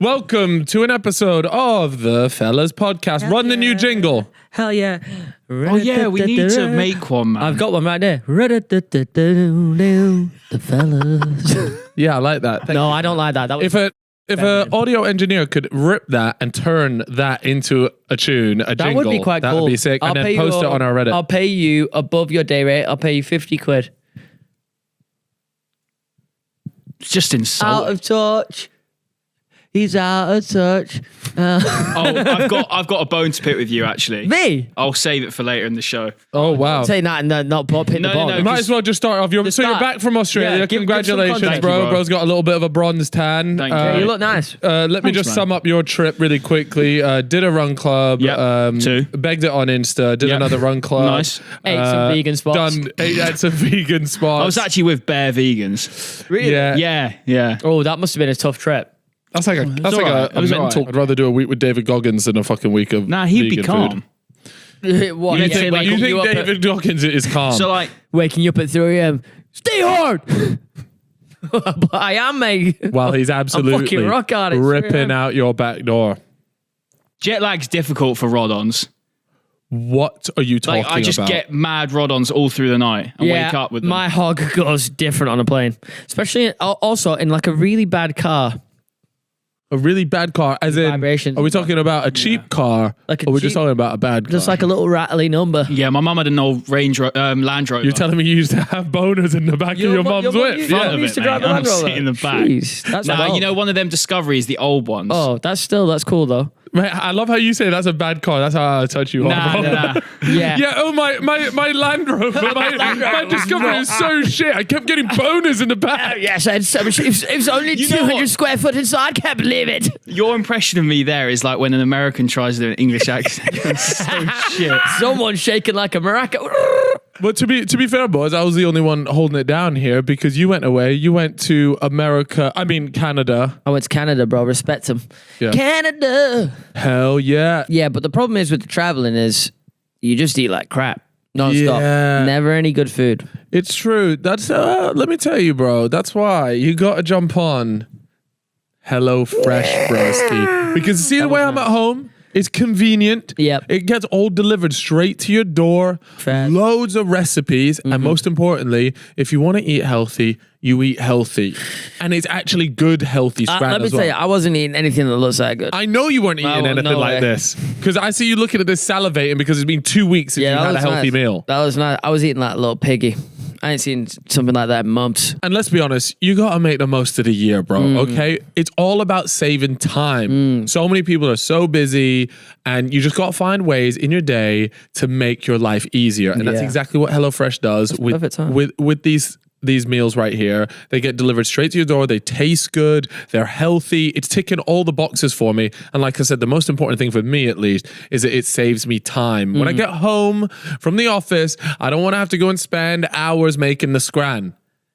Welcome to an episode of the Fellas Podcast. Hell Run the new jingle. Hell yeah. Oh yeah, we need to make one, man. I've got one right there. The Fellas. Yeah, I like that. No, I don't like that. That was If an audio engineer could rip that and turn that into a tune, a jingle, would be quite that cool. would be sick. And then post it on our Reddit. I'll pay you above your day rate. I'll pay you 50 quid. It's just insulting. Out of touch. He's out of touch. I've got a bone to pick with you, actually. Me? I'll save it for later in the show. Oh, wow. Saying that and not hitting the ball. You might as well just start off. So you're back from Australia. Yeah, give some Congratulations, context. bro. Thank you, bro. Bro's got a little bit of a bronze tan. Thank you. Yeah, you look nice. Let me just man. sum up your trip really quickly. Did a run club. Yep, 2. Begged it on Insta. Did Yep. another run club. Nice. Ate some vegan spots. Ate some vegan spots. I was actually with bare vegans. Really? Yeah. Yeah. Oh, that must have been a tough trip. That's like alright. a It was mental. alright. I'd rather do a week with David Goggins than a fucking week of Nah, he'd be vegan calm. food. What? You Yeah, think, waking you you think up David Goggins is calm? So like, waking you up at 3 a.m. Stay hard. But I am, mate. While he's absolutely fucking rock hard at 3 ripping a.m. out your back door. jet lag's difficult for rod-ons. What are you talking Like, I just about? get mad rod-ons all through the night and wake up with them. My hog goes different on a plane, especially also in like a really bad car. A really bad car, as in, Vibrations. are we talking about a cheap car, Like a or are we just cheap- talking about a bad car? Just like a little rattly number. Yeah, my mum had an old Land Rover. You're telling me you used to have boners in the back of your mum's whip? you- Yeah. you used to drive mate. the Land I'm Rover. sitting in the back. Jeez, that's Nah, well. you know, one of them Discoveries, the old ones. Oh, that's cool though. Mate, I love how you say that's a bad car. That's how I touch you Nah, off. nah. Yeah. Yeah, oh my Land Rover, my Discovery is so shit. I kept getting boners in the back. Yes, it was only You know 200 what? square foot inside. Can't believe it. Your impression of me there is like when an American tries to do an English accent. It's so shit. Someone shaking like a maraca. But to be fair, boys, I was the only one holding it down here because you went away. You went to Canada. I went to Canada, bro. Respect him. Yeah. Canada. Hell yeah. Yeah, but the problem is with the traveling is you just eat like crap. Non-stop. Yeah. Never any good food. It's true. That's let me tell you, bro. That's why you got to jump on Hello Fresh, broski. Because see the way I'm at home, it's convenient. Yep. It gets all delivered straight to your door. Fast. Loads of recipes, and most importantly, if you want to eat healthy, you eat healthy, and it's actually good healthy scran Let me as tell well. you, I wasn't eating anything that looks that good. I know you weren't eating No, anything no like way. this because I see you looking at this salivating because it's been 2 weeks since you that had a was healthy nice. meal. That was nice. I was eating like a little piggy. I ain't seen something like that in months. And let's be honest, you got to make the most of the year, bro. Okay? It's all about saving time. So many people are so busy, and you just got to find ways in your day to make your life easier. And that's Yeah. exactly what HelloFresh does perfect time. with these meals right here. They get delivered straight to your door. They taste good. They're healthy. It's ticking all the boxes for me. And like I said, the most important thing for me, at least, is that it saves me time. When I get home from the office, I don't want to have to go and spend hours making the scran.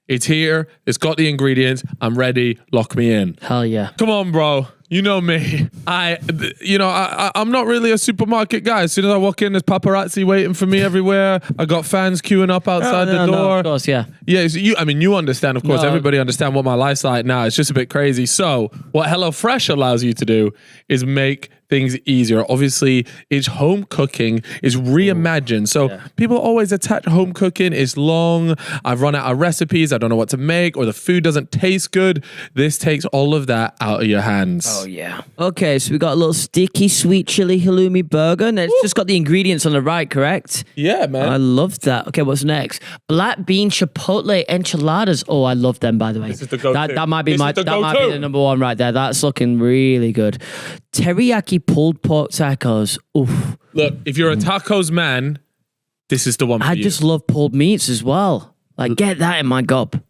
It's here. It's got the ingredients. I'm ready. Lock me in. Hell yeah. Come on, bro. You know me. I'm not really a supermarket guy. As soon as I walk in, there's paparazzi waiting for me everywhere. I got fans queuing up outside the door. Of course, yeah. Yeah, so you understand, of course. No. Everybody understand what my life's like now. It's just a bit crazy. So what HelloFresh allows you to do is make things easier. Obviously, it's home cooking, is reimagined. So people always attach home cooking. It's long. I've run out of recipes. I don't know what to make, or the food doesn't taste good. This takes all of that out of your hands. Oh, yeah. Okay, so we got a little sticky sweet chili halloumi burger, and it's just got the ingredients on the right, correct? Yeah, man. I love that. Okay, what's next? Black bean chipotle enchiladas. Oh, I love them, by the way. This is the go-to. That might be This is the that might be go-to. the number one right there. That's looking really good. Teriyaki pulled pork tacos. Oof. Look, if you're a tacos man, this is the one for I you. just love pulled meats as well. Like, get that in my gob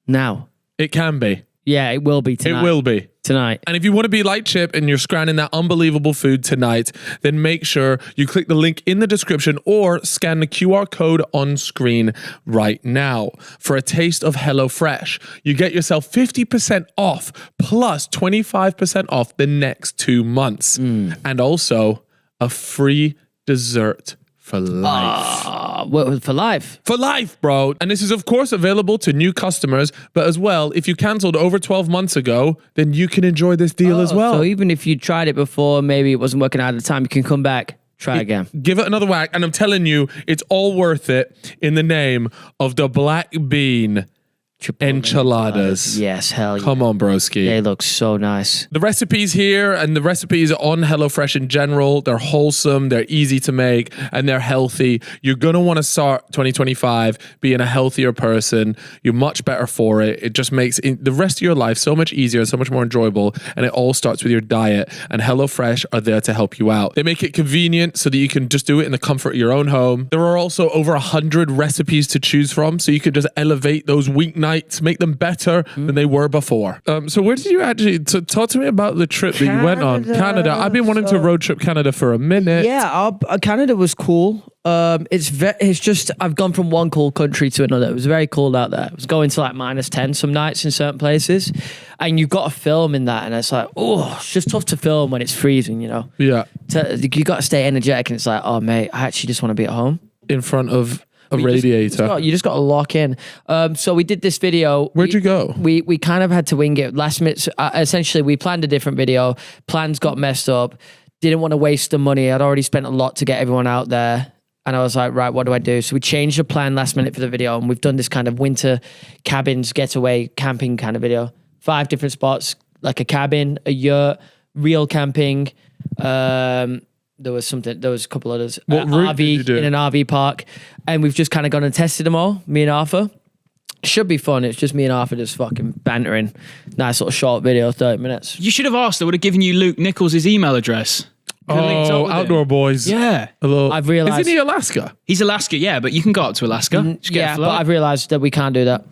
now. It can be. Yeah, it will be tonight. It will be. Tonight. And if you want to be like Chip and you're scranning that unbelievable food tonight, then make sure you click the link in the description or scan the QR code on screen right now for a taste of HelloFresh. You get yourself 50% off plus 25% off the next 2 months. And also a free dessert for life. For life. For life, bro. And this is, of course, available to new customers. But as well, if you cancelled over 12 months ago, then you can enjoy this deal as well. So even if you tried it before, maybe it wasn't working out at the time, you can come back, try again. Give it another whack. And I'm telling you, it's all worth it in the name of the black bean enchiladas. Yes, hell yeah. Come on, broski. They look so nice. The recipes here and the recipes on HelloFresh in general, they're wholesome, they're easy to make, and they're healthy. You're going to want to start 2025 being a healthier person. You're much better for it. It just makes the rest of your life so much easier and so much more enjoyable. And it all starts with your diet. And HelloFresh are there to help you out. They make it convenient so that you can just do it in the comfort of your own home. There are also over 100 recipes to choose from, so you can just elevate those weeknights, make them better than they were before. So where did you actually talk to me about the trip that you went on? Canada. I've been wanting to road trip Canada for a minute. Yeah, Canada was cool. It's just I've gone from one cold country to another. It was very cold out there. It was going to like -10 some nights in certain places, and you've got to film in that, and it's like, oh, it's just tough to film when it's freezing, you know. Yeah. You got to stay energetic, and it's like, oh mate, I actually just want to be at home In front of a radiator. You just got to lock in. So we did this video. Where'd you go? We kind of had to wing it last minute. Essentially, we planned a different video. Plans got messed up. Didn't want to waste the money. I'd already spent a lot to get everyone out there. And I was like, right, what do I do? So we changed the plan last minute for the video. And we've done this kind of winter cabins, getaway, camping kind of video. 5 different spots, like a cabin, a yurt, real camping. There was a couple others. What route did you do? In an RV park. And we've just kind of gone and tested them all, me and Arthur. Should be fun. It's just me and Arthur just fucking bantering. Nice little short video, 30 minutes. You should have asked. I would have given you Luke Nichols' email address. Oh, Outdoor Boys. Yeah. I've realised. Isn't he Alaska? He's Alaska, yeah, but you can go up to Alaska. Just get a Yeah, float. but I've realised that we can't do that.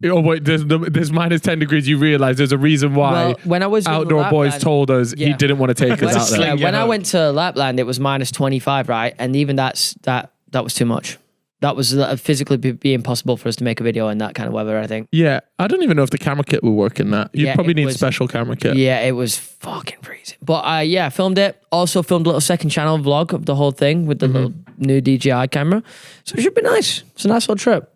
Oh wait, there's -10 degrees. You realize there's a reason why Well, when I was in Outdoor Boys Lapland- told us he Yeah. didn't want to take us out there. sling. When I Yeah. went to Lapland, it was -25, right? And even that was too much. That was physically be impossible for us to make a video in that kind of weather, I think. Yeah, I don't even know if the camera kit will work in that. You Yeah, probably it need was- special camera kit. Yeah, it was fucking freezing. But yeah, filmed it. Also filmed a little second channel vlog of the whole thing with the little new DJI camera. So it should be nice. It's a nice little trip.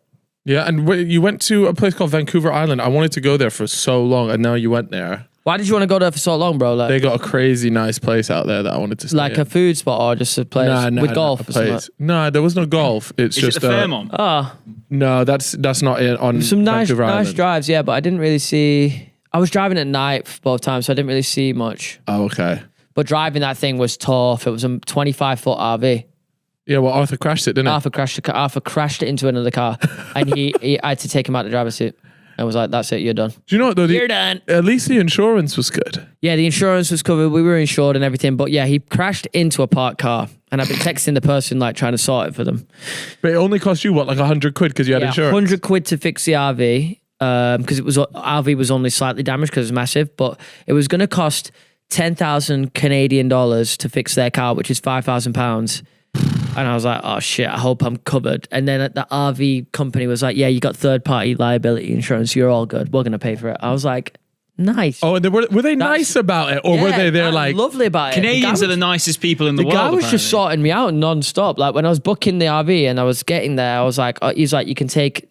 Yeah, and you went to a place called Vancouver Island. I wanted to go there for so long, and now you went there. Why did you want to go there for so long, bro? Like, They got a crazy nice place out there that I wanted to stay like in. a food spot or just a place with golf or something? No, there was no golf. It's Is just it the Fairmont? Oh, no, that's not it on some nice Vancouver Island. drives, yeah, but I didn't really see. I was driving at night both times, so I didn't really see much. Oh, okay. But driving that thing was tough. It was a 25-foot RV. Yeah, well, Arthur crashed it, didn't he? Arthur crashed it into another car, and I had to take him out the driver's seat. I was like, "That's it, you're done." Do you know what though? You're done. At least the insurance was good. Yeah, the insurance was covered. We were insured and everything. But yeah, he crashed into a parked car, and I've been texting the person like trying to sort it for them. But it only cost you what, like $100 because you had insurance? 100 quid to fix the RV because RV was only slightly damaged because it's massive, but it was going to cost 10,000 Canadian dollars to fix their car, which is £5,000. And I was like, oh shit, I hope I'm covered. And then the RV company was like, yeah, you got third-party liability insurance. You're all good. We're going to pay for it. I was like, nice. Oh, and were they nice about it? Or were they there like... lovely about it. Canadians are the nicest people in the world. The guy was apparently. just sorting me out non-stop. Like when I was booking the RV and I was getting there, I was like, he's like, you can take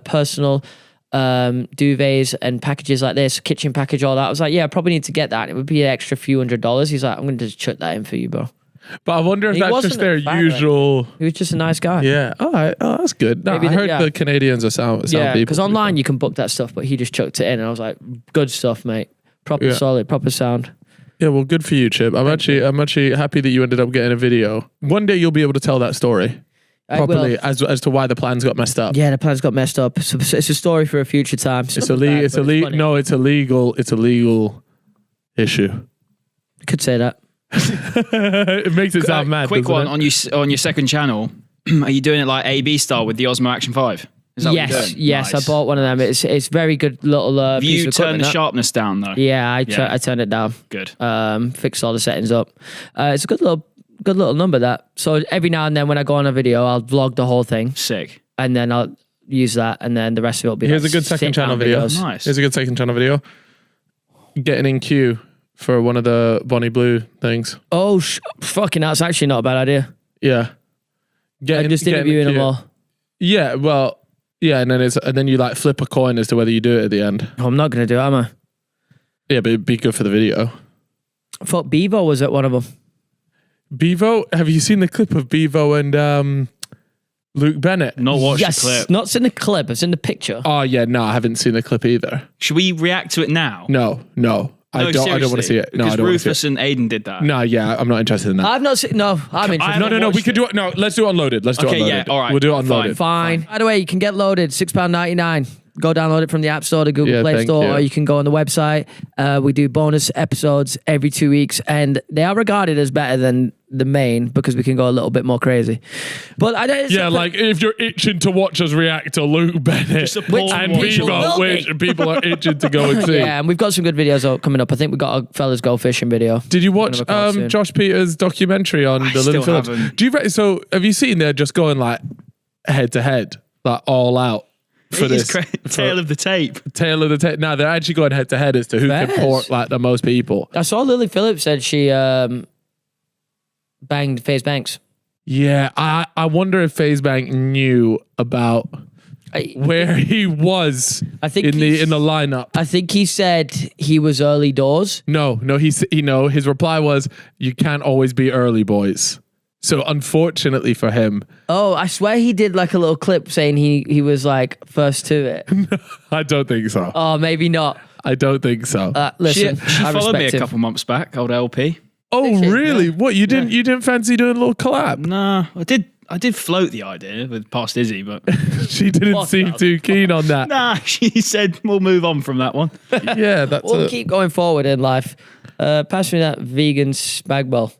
personal duvets and packages like this, kitchen package, all that. I was like, yeah, I probably need to get that. It would be an extra few $100s. He's like, I'm going to just chuck that in for you, bro. But I wonder if He that's wasn't just their a fat usual... He was just a nice guy. Yeah. All right. Oh, that's good. No, Maybe I heard yeah. the Canadians are sound Yeah, people. because online you can book that stuff, but he just chucked it in, and I was like, good stuff, mate. Proper Yeah. solid, proper sound. Yeah, well, good for you, Chip. I'm actually happy that you ended up getting a video. One day you'll be able to tell that story properly as to why the plans got messed up. Yeah, the plans got messed up. So it's a story for a future time. It's illegal. It's illegal. No, it's illegal. It's a legal issue. You could say that. It makes it sound mad. Quick doesn't one it? on your second channel. Are you doing it like AB style with the Osmo Action 5? Is that what you're Yes, doing? yes, Nice. I bought one of them. It's very good little Have piece you of turned equipment. the that. sharpness down though? Yeah, I Yeah. turned it down. Good. Fixed all the settings up. It's a good little number that. So every now and then when I go on a video, I'll vlog the whole thing, Sick. and then I'll use that, and then the rest of it will be. Here's like a good second channel sit-down video. videos. Nice. Here's a good second channel video. Getting in queue for one of the Bonnie Blue things. Oh, fucking! That's actually not a bad idea. Yeah. I'm just interviewing them all. Yeah, well, yeah, and then you like flip a coin as to whether you do it at the end. Oh, I'm not going to do it, am I? Yeah, but it'd be good for the video. I thought Bevo was at one of them. Bevo? Have you seen the clip of Bevo and Luke Bennett? Not watched the clip. Not seen the clip. It's in the picture. Oh, yeah, no, I haven't seen the clip either. Should we react to it now? No. I don't want to see it. No, because I don't want to Rufus see it. and Aiden did that. No, yeah, I'm not interested in that. I've not seen... No, I'm interested. No, we could do it. No, let's do it unloaded. Let's do it unloaded. Yeah, all right. We'll do it unloaded. Fine. By the way, you can get loaded, £6.99. Go download it from the App Store, the Google Play thank Store, you. or you can go on the website. We do bonus episodes every 2 weeks, and they are regarded as better than the main because we can go a little bit more crazy. But I don't... Yeah, like if you're itching to watch us react to Luke Bennett and Bevo, which people are itching to go and see. Yeah, and we've got some good videos coming up. I think we've got a fellas go fishing video. Did you watch Josh Peters' documentary on the Little Phillips? Haven't. So have you seen they're just going like head to head, like all out? For this tail of the tape. Tail of the tape. Now they're actually going head to head as to who can port like the most people. I saw Lily Phillips said she banged FaZe Banks. Yeah, I wonder if FaZe Bank knew about where he was. I think in the lineup. I think he said he was early doors. No, his reply was, "You can't always be early, boys." So unfortunately for him, oh, I swear he did like a little clip saying he was like first to it. I don't think so. Oh, maybe not. I don't think so. Listen, she I followed me a respect him. couple months back, old LP. Oh, really? What, you didn't fancy doing a little collab? Nah, I did float the idea with past Izzy, but She didn't seem too keen on that. nah, she said we'll move on from that one. Yeah, that's We'll keep going forward in life. Pass me that vegan spag ball.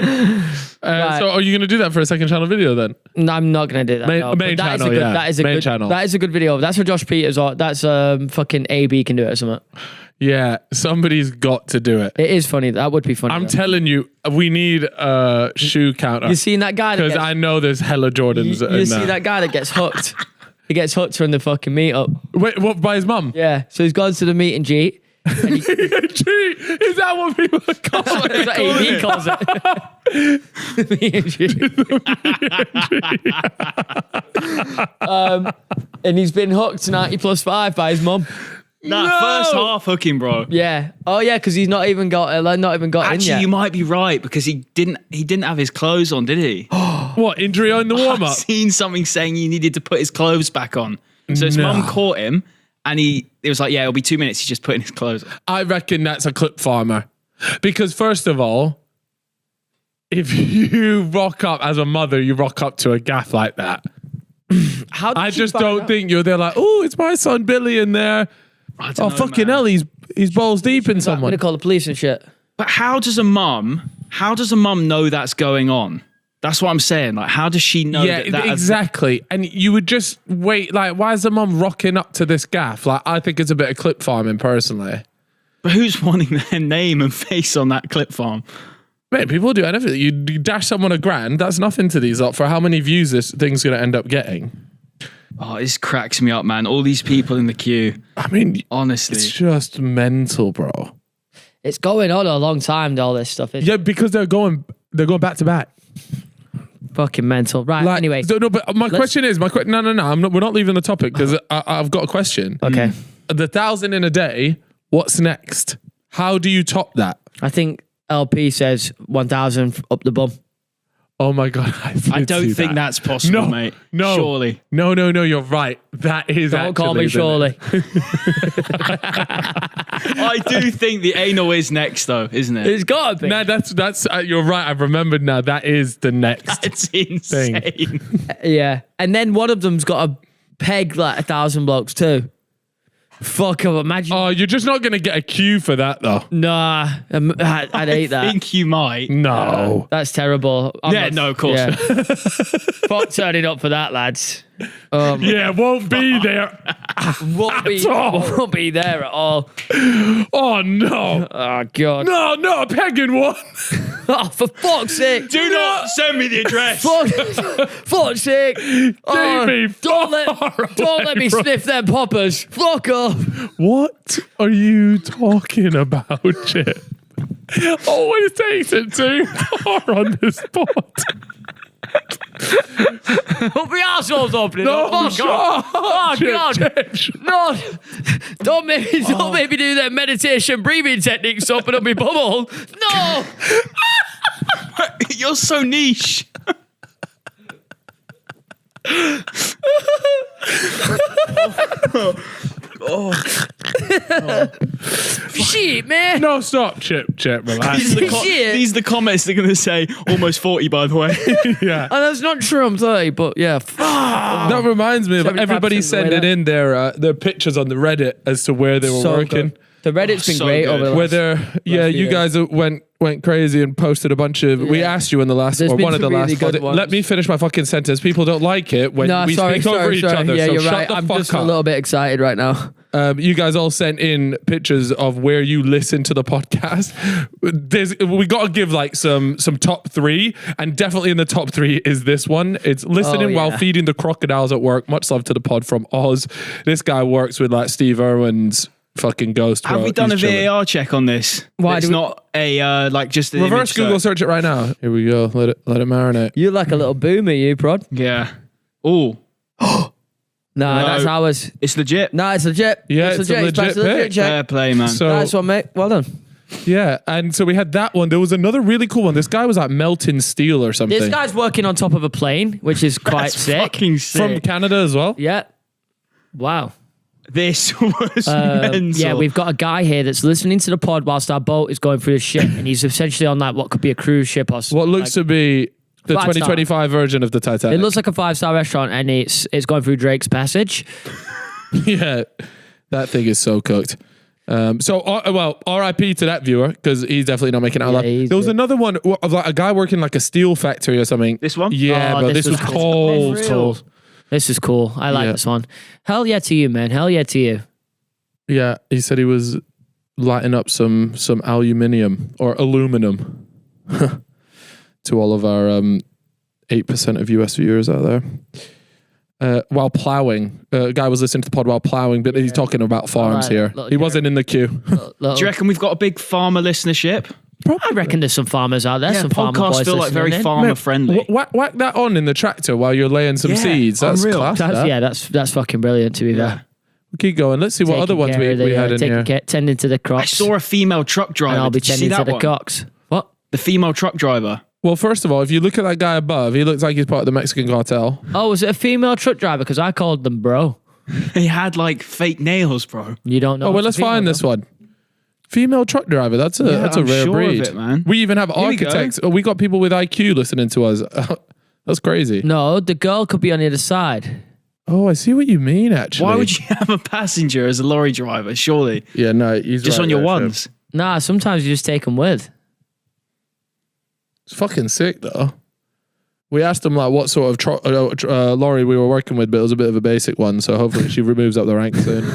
So are you going to do that for a second channel video then? No, I'm not going to do that. Main no. But that channel, is a good, yeah. That is a Main good channel. That is a good video. That's for Josh Peters. Or that's fucking AB can do it or something. Yeah, somebody's got to do it. It is funny. That would be funny. I'm though. telling you, we need a shoe counter. You seen that guy? Because I know there's hella Jordans in You there. see that guy that gets hooked? He gets hooked from the fucking meetup. Wait, what, by his mum? Yeah. So he's gone to the meet and greet. And he, Gee, is that what people call that's it? what AB calls it. Meet and greet. And he's been hooked 90 plus 5 by his mum. Nah, No! first half hooking, bro. Yeah. Oh yeah, because he's not even got in Actually, yet. you might be right because he didn't have his clothes on, did he? What, injury on the I've warm-up? seen something saying he needed to put his clothes back on. So his No. mum caught him, and it was like, yeah, it'll be 2 minutes. He's just putting his clothes on. I reckon that's a clip farmer. Because first of all, if you rock up as a mother, you rock up to a gaff like that. How did I you just find don't out? think you're there like, oh, it's my son Billy in there. I Oh, don't know, fucking man. hell, he's balls deep in I'm someone. gonna call the police and shit. But how does a mum know that's going on? That's what I'm saying. Like, how does she know Yeah, that exactly. And you would just wait, like, why is the mum rocking up to this gaff? Like, I think it's a bit of clip farming, personally. But who's wanting their name and face on that clip farm? Mate, people do anything. You dash someone $1,000, that's nothing to these lot for how many views this thing's going to end up getting. Oh, this cracks me up, man. All these people in the queue. I mean, Honestly. it's just mental, bro. It's going on a long time, all this stuff. It's Yeah, because they're going back to back. fucking mental. Right, Like, anyway. no, but my question is, no, we're not leaving the topic because I've got a question. Okay. The 1,000 in a day, what's next? How do you top that? I think LP says 1,000 up the bum. Oh my God. I don't think that's possible, mate. No. Surely. No, you're right. That is Don't call me actually, Surely. I do think the anal is next, though, isn't it? It's gotta be. No, that's you're right. I've remembered now. That is the next. It's insane. Yeah. And then one of them's got a peg like 1,000 blokes too. Fuck, imagine. Oh, you're just not going to get a queue for that, though. Nah, I'd hate I that. think you might. No. That's terrible. No, of course. Yeah. Fuck turning up for that, lads. Yeah, won't be there. Won't be there at all. Oh, no. Oh, God. No, not a pegging one. Oh, for fuck's sake. Do not send me the address. Fuck's sake. Oh, Davey, don't let me bro. sniff them poppers. Fuck off. What are you talking about, Chip? Always takes it too far on this pod. Hope the arsehole's opening. No, oh, God. Oh, Chip, God. Chip. No. Don't make me do that meditation breathing technique to open up my bubble. No. You're so niche. Shit, man. No, stop, Chip, relax. These are the comments they're going to say. Almost 40, by the way. Yeah. And that's not true, I'm 30, but yeah. That reminds me of 75% everybody sending in their pictures on the Reddit as to where they were So working. good. The Reddit's been so great good. over the Where last... they're, yeah, few you years. guys went crazy and posted a bunch of. We asked you in the last There's or been one of the some really last. good ones. Let me finish my fucking sentence. People don't like it when we speak over each other. Yeah, so you're shut right. the I'm fuck just up. a little bit excited right now. You guys all sent in pictures of where you listen to the podcast. We got to give like some top three, and definitely in the top three is this one. It's listening while feeding the crocodiles at work. Much love to the pod from Oz. This guy works with like Steve Irwin's fucking ghost. Have we done a He's chilling. VAR check on this? Why It's do we- not a like just an Reverse image Google search. search it right now. Here we go. Let it marinate. You're like a little boomer, you, Prod. Yeah. Oh, Nah, No. that's ours. it's legit. Nah, it's legit. Yeah, it's a It's legit passed the pick. check. Fair play, man. So Nice one, mate. Well done. yeah, and so we had that one. There was another really cool one. This guy was like melting steel or something. This guy's working on top of a plane, which is quite That's sick. fucking sick. from Canada as well. Yeah. Wow. This was mental. Yeah, we've got a guy here that's listening to the pod whilst our boat is going through the ship, and he's essentially on like what could be a cruise ship or something. What looks to be the 5-star. 2025 version of the Titanic. It looks like a 5-star restaurant, and it's going through Drake's Passage. Yeah, that thing is so cooked. Well, RIP to that viewer because he's definitely not making it out alive. he's There was good. another one of like a guy working like a steel factory or something. This one? Yeah, Oh, but this was cold. This is cool. This is cool. I like Yeah. this one. Hell yeah to you, man. Hell yeah to you. Yeah, he said he was lighting up some aluminium or aluminum to all of our 8% of US viewers out there. While plowing, a guy was listening to the pod while plowing, but he's talking about farms Alright, here. little He wasn't in the queue. Do you reckon we've got a big farmer listenership? I reckon there's some farmers out there. Yeah, some farmer boys podcasts feel like very listening in. farmer friendly. Whack that on in the tractor while you're laying some Yeah, seeds. That's unreal. class. That's, that. yeah, that's fucking brilliant to be there. Keep going. Let's see what other ones we had in here. Tending to the I crocs. saw a female truck driver. and I'll be Did you see tending to that the one? cocks. What? The female truck driver. Well, first of all, if you look at that guy above, he looks like he's part of the Mexican cartel. Oh, was it a female truck driver? Because I called them bro. He had like fake nails, bro. You don't know. Oh, well, it's a let's female, find though. this one. Female truck driver. That's a I'm rare sure of breed. it, man. We even have Here we go. architects. Oh, we got people with IQ listening to us. That's crazy. No, the girl could be on the other side. Oh, I see what you mean. Actually, Why would you have a passenger as a lorry driver? Surely. Yeah, no, he's Just right on your there, ones. Nah, sometimes you just take them with. It's fucking sick though. We asked him like what sort of lorry we were working with, but it was a bit of a basic one. So hopefully she removes up the rank soon.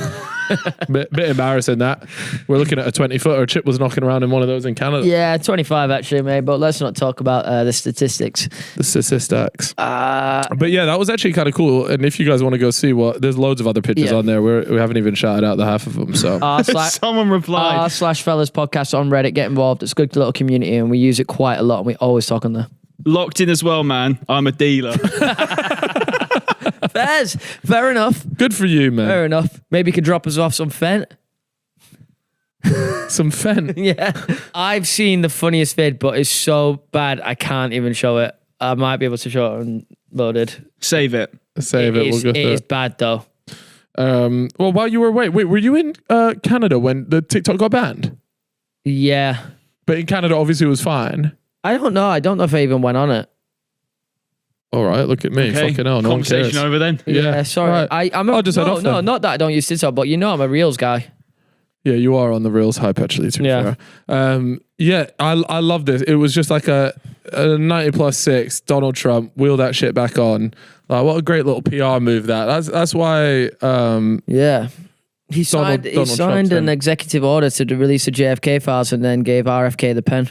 bit embarrassing that we're looking at a 20-footer. Chip was knocking around in one of those in Canada. Yeah, 25 actually, mate. But let's not talk about the statistics. The statistics. But yeah, that was actually kind of cool. And if you guys want to go see there's loads of other pictures Yeah. on there. We haven't even shouted out the half of them. So Someone replied. /fellas podcast on Reddit. Get involved. It's a good little community, and we use it quite a lot. And we always talk on there. Locked in as well, man. I'm a dealer. Fair enough. good for you, man. Fair enough. Maybe you could drop us off some fent. Some fen. Yeah. I've seen the funniest vid, but it's so bad I can't even show it. I might be able to show it unloaded. Save it. Save it. We'll go It through is it. bad though. Well, while you were wait, were you in Canada when the TikTok got banned? Yeah. But in Canada, obviously, it was fine. I don't know. I don't know if I even went on it. All right, look at me. Okay. Fucking hell, no one Conversation cares. over then. Yeah, Sorry. right. I'm a, I'll just head no, off no, then. not that I don't use TikTok, but you know I'm a Reels guy. Yeah, you are on the Reels hype, actually, to be Yeah. fair. Yeah, I love this. It was just like a 90+6 Donald Trump, wheel that shit back on. Like, what a great little PR move that's why Yeah. He signed Donald an Trump's executive order to release the JFK files and then gave RFK the pen.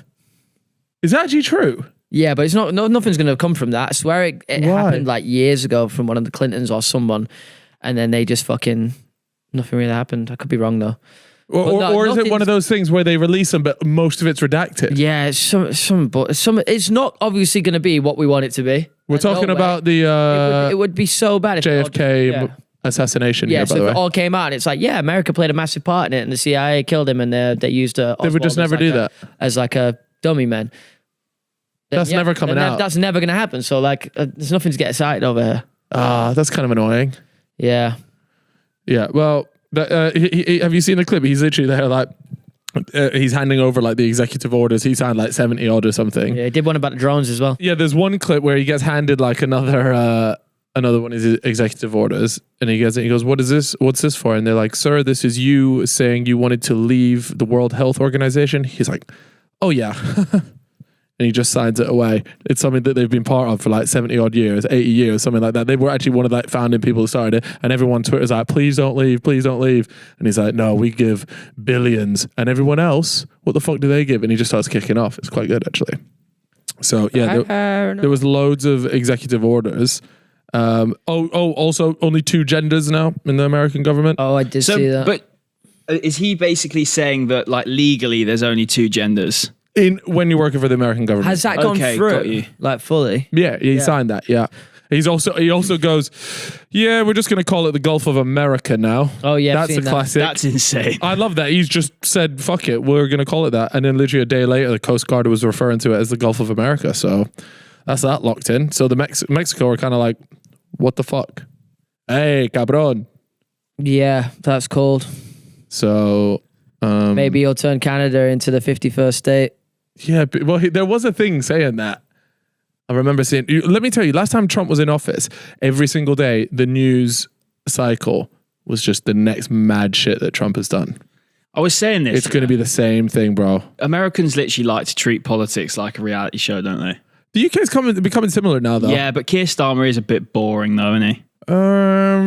is that actually true? Yeah, but it's nothing's going to come from that. I swear it Why? happened like years ago from one of the Clintons or someone, and then they just fucking nothing really happened. I could be wrong though. Or is it one of those things where they release them, but most of it's redacted? Yeah, it's not obviously going to be what we want it to be. We're talking about the it would be so bad if JFK assassination. Yeah, here, so by the if way. it all came out and it's like, yeah, America played a massive part in it and the CIA killed him and they used They would just never do that. as like a dummy man. That's never coming out. That's never going to happen. So like, there's nothing to get excited over here. That's kind of annoying. Yeah. Yeah. Well, have you seen the clip? He's literally there like, he's handing over like the executive orders. He signed like 70 odd or something. Yeah, he did one about the drones as well. Yeah, there's one clip where he gets handed like another one of his executive orders, and he gets it. He goes, "What is this? What's this for?" And they're like, "Sir, this is you saying you wanted to leave the World Health Organization." He's like, "Oh yeah," and he just signs it away. It's something that they've been part of for like 70 odd years, 80 years, something like that. They were actually one of the founding people who started it, and everyone on Twitter is like, "Please don't leave, please don't leave." And he's like, "No, we give billions," and everyone else, what the fuck do they give? And he just starts kicking off. It's quite good actually. So yeah, there was loads of executive orders. Also only 2 genders now in the American government. Oh, I did see that. But is he basically saying that like legally there's only 2 genders? When you're working for the American government. Has that gone Okay, through? got you. Like fully? Yeah, he signed that. Yeah. He also goes, "Yeah, we're just going to call it the Gulf of America now." Oh yeah, I've that's a seen that. classic. That's insane. I love that. He's just said, "Fuck it, we're going to call it that." And then literally a day later, the Coast Guard was referring to it as the Gulf of America. So that's that locked in. So the Mexico are kind of like, what the fuck? Hey, cabron. Yeah, that's cold. So Maybe you'll turn Canada into the 51st state. yeah, well, there was a thing saying that. I remember seeing. Let me tell you, last time Trump was in office, every single day the news cycle was just the next mad shit that Trump has done. I was saying this. It's going to be the same thing, bro. Americans literally like to treat politics like a reality show, don't they? The UK's becoming similar now, though. Yeah, but Keir Starmer is a bit boring, though, isn't he?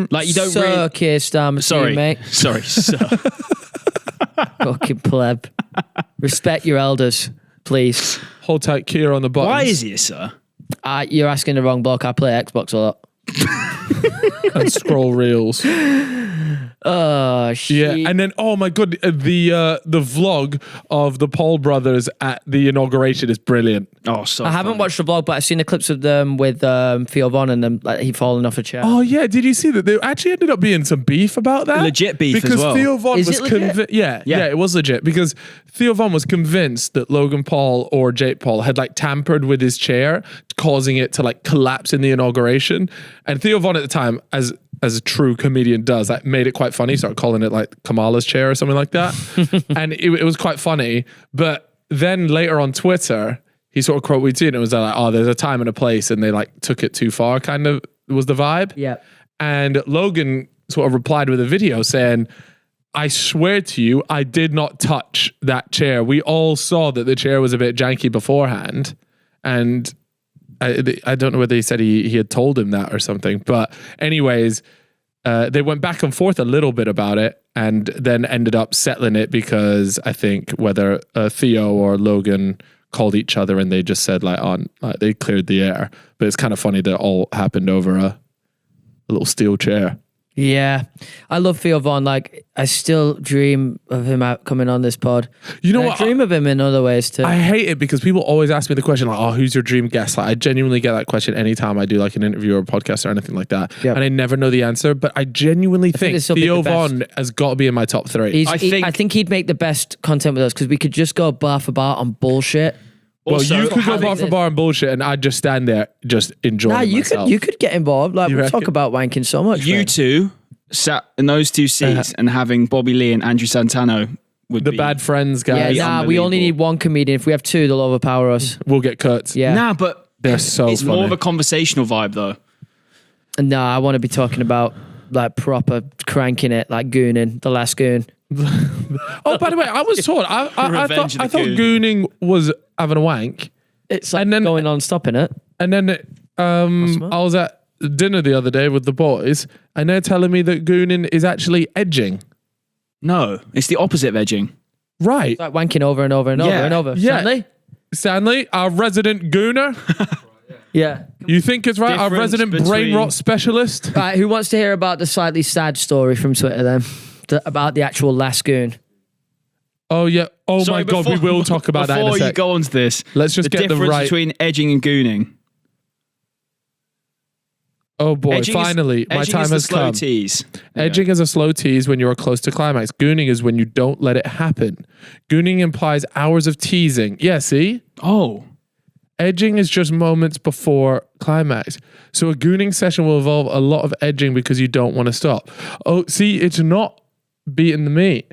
Like you don't Sir really. Keir Starmer, Sorry, mate. sorry, sir. Fucking pleb. Respect your elders, please. Hold tight, Keir on the buttons. Why is he a sir? You're asking the wrong bloke. I play Xbox a lot. And scroll reels. Oh shit! Yeah, and then oh my god, the vlog of the Paul brothers at the inauguration is brilliant. Oh, so I haven't watched the vlog, but I've seen the clips of them with Theo Von and them, like he falling off a chair. Oh yeah, did you see that? There actually ended up being some beef about that. Legit beef because as well. Theo Von Is was it legit? convinced. Yeah, it was legit because Theo Von was convinced that Logan Paul or Jake Paul had like tampered with his chair, causing it to like collapse in the inauguration. And Theo Von at the time, as a true comedian does, that made it quite funny. Started calling it like Kamala's chair or something like that. And it was quite funny. But then later on Twitter, he sort of quote tweeted and it was like, oh, there's a time and a place, and they like took it too far, kind of was the vibe. Yeah. And Logan sort of replied with a video saying, "I swear to you, I did not touch that chair. We all saw that the chair was a bit janky beforehand." And I don't know whether he said he had told him that or something. But anyways, they went back and forth a little bit about it and then ended up settling it because I think whether Theo or Logan called each other and they just said like they cleared the air. But it's kind of funny that it all happened over a little steel chair. Yeah, I love Theo Von. Like, I still dream of him coming on this pod. You know And what? I dream of him in other ways too. I hate it because people always ask me the question like, "Oh, who's your dream guest?" Like, I genuinely get that question anytime I do like an interview or a podcast or anything like that, Yep. and I never know the answer. But I genuinely think this will be Theo the best. Von has got to be in my top 3. I think he'd make the best content with us because we could just go bar for bar on bullshit. Well, Also, you could go having bar for this- bar and bullshit, and I'd just stand there just enjoying Nah, you myself. could get involved. Like, You we reckon? talk about wanking so much. You man. two sat in those 2 seats and having Bobby Lee and Andrew Santano would the be bad friends guys. Yeah, nah, we only need one comedian. If we have 2, they'll overpower us. We'll get cut. Yeah. Nah, but They're so it's funny. more of a conversational vibe though. Nah, I want to be talking about like proper cranking it, like gooning, the Last Goon. Oh, by the way, I was told I Revenge of the thought Goon. gooning was having a wank, It's like And then- going on, stopping it. and then I was at dinner the other day with the boys, and they're telling me that gooning is actually edging. No, it's the opposite of edging. Right. It's like wanking over and over and over Yeah. and over. Yeah. Stanley? Stanley, our resident gooner. Yeah. You think it's right? Our Difference resident brain between- rot specialist. Right, who wants to hear about the slightly sad story from Twitter then? About the actual Last Goon? Oh yeah. Oh Sorry, my God, we will talk about that in a Before you sec. go on to this, Let's just get the difference right. between edging and gooning. Oh boy, Edging finally, my edging time is the has slow come. tease. Edging is a slow tease when you are close to climax. Gooning is when you don't let it happen. Gooning implies hours of teasing. Yeah, see? Oh. Edging is just moments before climax. So a gooning session will involve a lot of edging because you don't want to stop. Oh, see, it's not beating the meat.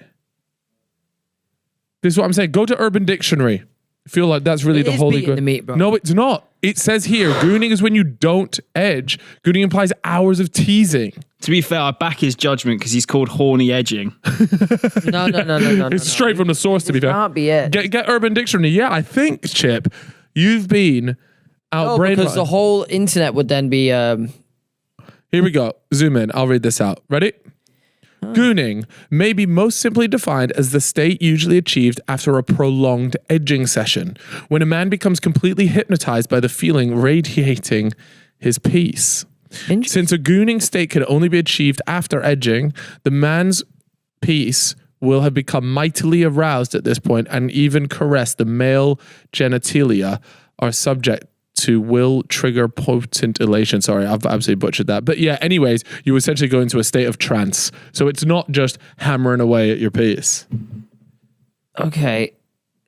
This is what I'm saying. Go to Urban Dictionary. I feel like that's really It the is holy beating grail. the meat, bro. No, it's not. It says here, gooning is when you don't edge. Gooning implies hours of teasing. To be fair, I back his judgment because he's called horny edging. No. It's straight from the source, to be fair. Can't be it. Get Urban Dictionary. Yeah, I think, Chip, you've been out No, because the whole internet would then be. Here we go. Zoom in. I'll read this out. Ready? Gooning may be most simply defined as the state usually achieved after a prolonged edging session, when a man becomes completely hypnotized by the feeling radiating his piece. Since a gooning state can only be achieved after edging, the man's piece will have become mightily aroused at this point and even caressed. The male genitalia are subject to will trigger potent elation. Sorry, I've absolutely butchered that. But yeah, anyways, you essentially go into a state of trance. So it's not just hammering away at your piece. Okay.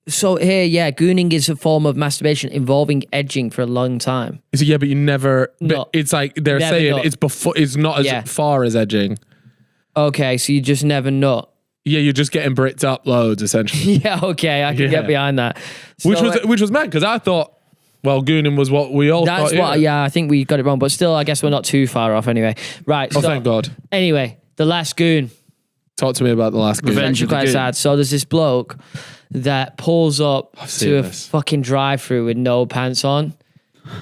So here, yeah, gooning is a form of masturbation involving edging for a long time. So yeah, but you never, No. but it's like they're Never saying nut. it's before, it's not as Yeah. far as edging. Okay, so you just never nut. Yeah, you're just getting bricked up loads essentially. Yeah, okay, I can Yeah. get behind that. So, which was mad because I thought, well, gooning was what we all that's thought. what. Yeah, I think we got it wrong, but still, I guess we're not too far off anyway. Right. Oh, so, thank God. Anyway, the Last Goon. Talk to me about the Last Goon. Revenge. Actually of the quite Goon. sad. So there's this bloke that pulls up seen to a this. fucking drive-through with no pants on,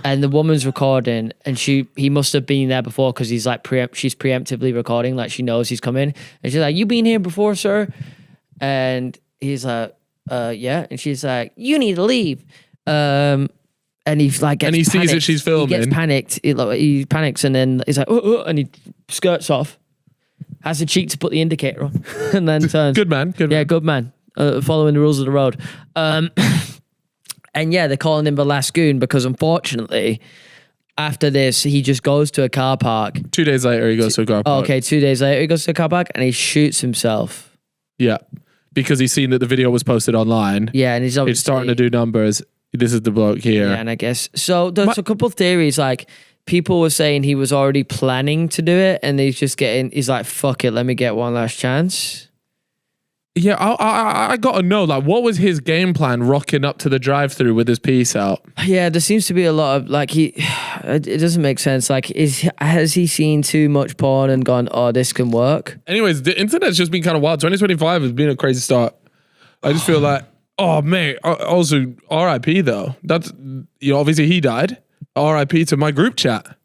and the woman's recording, and he must have been there before because he's like she's preemptively recording, like she knows he's coming, and she's like, "You been here before, sir?" And he's like, "Yeah," and she's like, "You need to leave." And he like gets And he sees that panicked. she's He gets filming. panicked. He panics, and then he's like, and he skirts off, has the cheek to put the indicator on, and then turns. Good man. Good Yeah, man. good man. Following the rules of the road. And yeah, they're calling him the Last Goon because unfortunately, after this, he just goes to a car park. 2 days later, he goes to a car Oh, park. okay, 2 days later, he goes to a car park and he shoots himself. Yeah. Because he's seen that the video was posted online. Yeah, and he's obviously... It's starting to do numbers. This is the bloke here. Yeah, and I guess... So there's a couple of theories, like people were saying he was already planning to do it and he's like, fuck it, let me get one last chance. Yeah, I got to know, like, what was his game plan rocking up to the drive-thru with his piece out? Yeah, there seems to be a lot of like it doesn't make sense. Like, has he seen too much porn and gone, oh, this can work? Anyways, the internet's just been kind of wild. 2025 has been a crazy start. I just feel like, oh, mate, also, RIP though. That's, obviously he died. RIP to my group chat.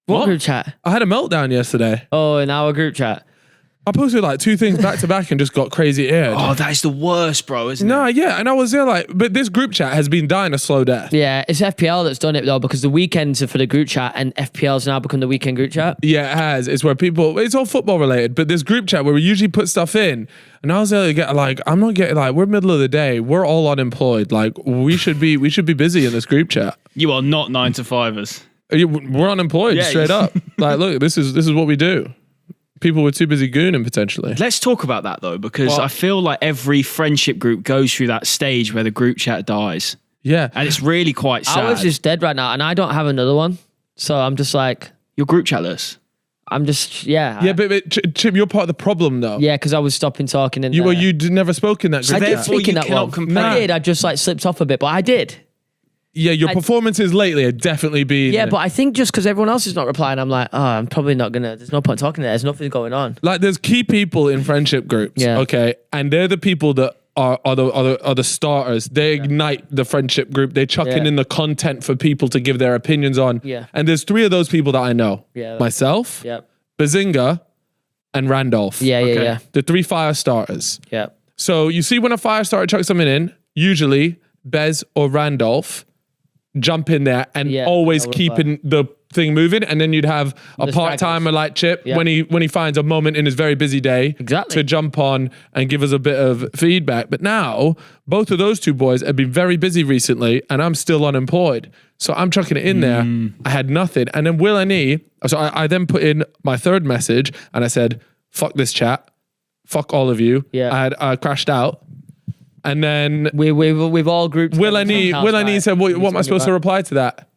What group chat? I had a meltdown yesterday. Oh, in our group chat. I posted like 2 things back to back and just got crazy aired. Oh, that is the worst, bro, isn't it? No, yeah, and I was there like, but this group chat has been dying a slow death. Yeah, it's FPL that's done it though, because the weekends are for the group chat and FPL's now become the weekend group chat. Yeah, it has. It's where people, it's all football related, but this group chat where we usually put stuff in, and I was there to get like, I'm not getting like, we're middle of the day, we're all unemployed. Like, we should be busy in this group chat. You are not 9-to-5ers. We're unemployed, Yeah, straight up. Like, look, this is what we do. People were too busy gooning potentially. Let's talk about that though, because What? I feel like every friendship group goes through that stage where the group chat dies. Yeah. And it's really quite sad. Ours is dead right now, and I don't have another one. So I'm just like, You're group chatless. I'm just, yeah. Yeah, but Chip, you're part of the problem though. Yeah, because I was stopping talking in You there. never spoke in that I group did chat. therefore speak in you that cannot one. complain. I did. I just like slipped off a bit, but I did. Yeah, your performances lately have definitely been. Yeah, but I think just because everyone else is not replying, I'm like, oh, I'm probably not gonna. There's no point talking there. There's nothing going on. like there's key people in friendship groups. Yeah. Okay, and they're the people that are the starters. They ignite the friendship group. They chuck Yeah. in the content for people to give their opinions on. Yeah. And there's 3 of those people that I know. Yeah. Myself, Yep. Bazinga, and Randolph. Yeah. Okay. Yeah. The 3 fire starters. Yeah. So you see when a fire starter chucks something in, usually Bez or Randolph jump in there and Yeah, always they'll keeping the thing moving, and then you'd have a The part-timer like Chip Yeah. when he finds a moment in his very busy day Exactly. to jump on and give us a bit of feedback. But now both of those two boys have been very busy recently, and I'm still unemployed. So I'm chucking it in there. I had nothing. And then Will and so I then put in my third message and I said, fuck this chat. Fuck all of you. Yeah. I crashed out. And then We've all grouped. Will and said, what am I supposed to reply to that?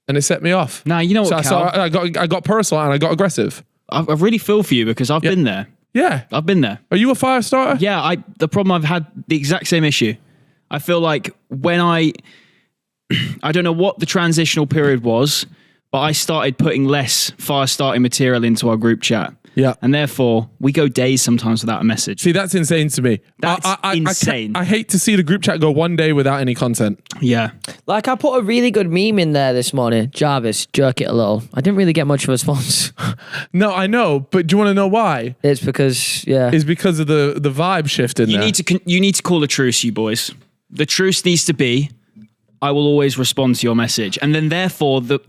And it set me off. Now, you know what, So Cal? I got personal and I got aggressive. I really feel for you because I've been there. Yeah. I've been there. Are you a fire starter? Yeah, the problem I've had the exact same issue. I feel like when I don't know what the transitional period was, but I started putting less fire starting material into our group chat. Yeah. And therefore, we go days sometimes without a message. See, that's insane to me. That's insane. I hate to see the group chat go one day without any content. Yeah. Like I put a really good meme in there this morning. Jarvis, jerk it a little. I didn't really get much of a response. No, I know, but do you want to know why? It's because It's because of the vibe shift in You there. you need to call a truce, you boys. The truce needs to be, I will always respond to your message. And then therefore, the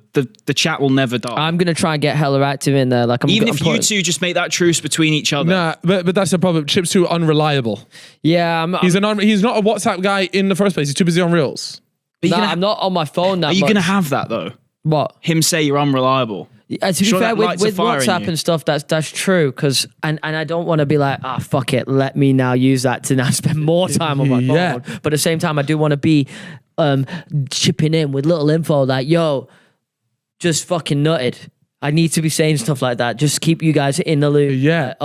chat will never die. I'm gonna try and get hella active in there. Like Even I'm if you two just make that truce between each other. Nah, but that's the problem. Chip's too unreliable. Yeah, He's not a WhatsApp guy in the first place. He's too busy on Reels. I'm not on my phone that Are you much. going to have that though? What? Him say you're unreliable? To be Sure, fair, that lights a with fire in WhatsApp you. and stuff, that's true. Because and I don't want to be like, fuck it, let me now use that to now spend more time on my phone. Yeah. But at the same time, I do want to be chipping in with little info like, yo, just fucking nutted. I need to be saying stuff like that. Just keep you guys in the loop. Yeah.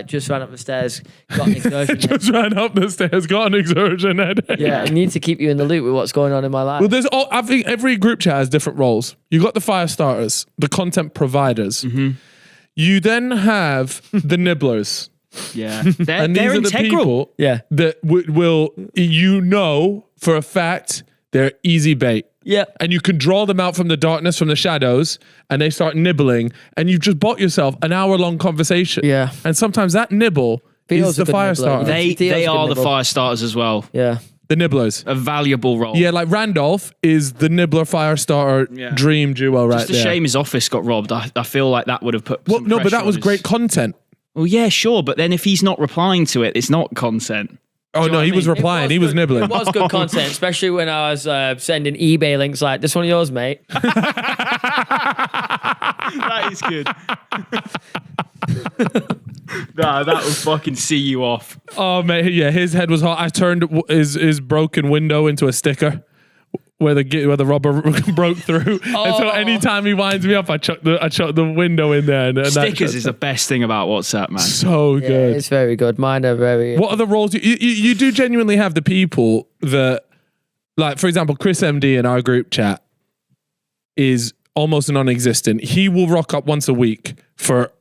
Just ran up the stairs, got an exertion. Just ran up the stairs, got an exertion headache. Yeah, I need to keep you in the loop with what's going on in my life. Well, I think every group chat has different roles. You got the fire starters, the content providers. Mm-hmm. You then have the nibblers. Yeah. And They're these are the integral. people Yeah. that will, for a fact, they're easy bait. Yeah. And you can draw them out from the darkness, from the shadows, and they start nibbling, and you've just bought yourself an hour-long conversation. Yeah. And sometimes that nibble Theo's is the a good fire nibbler. starter. They Theo's are good the nibble. fire starters as well. Yeah. The nibblers. A valuable role. Yeah, like Randolph is the nibbler fire starter Yeah. dream duo right It's a there. shame his office got robbed. I feel like that would have put. Well, some no, but pressure that was on his- great content. Well, yeah, sure, but then if he's not replying to it, it's not content. Oh, you know no, what he I was mean? replying. He was nibbling. It was good content, especially when I was sending eBay links like, this one of yours, mate. That is good. Nah, that would fucking see you off. Oh, man, yeah, his head was hot. I turned his broken window into a sticker where the rubber broke through. And so anytime he winds me up, I chuck the window in there. And Stickers is the best thing about WhatsApp, man. so Yeah, good. it's very good. Mine are very... What are the roles? You do genuinely have the people that, like, for example, Chris MD in our group chat is almost non-existent. He will rock up once a week for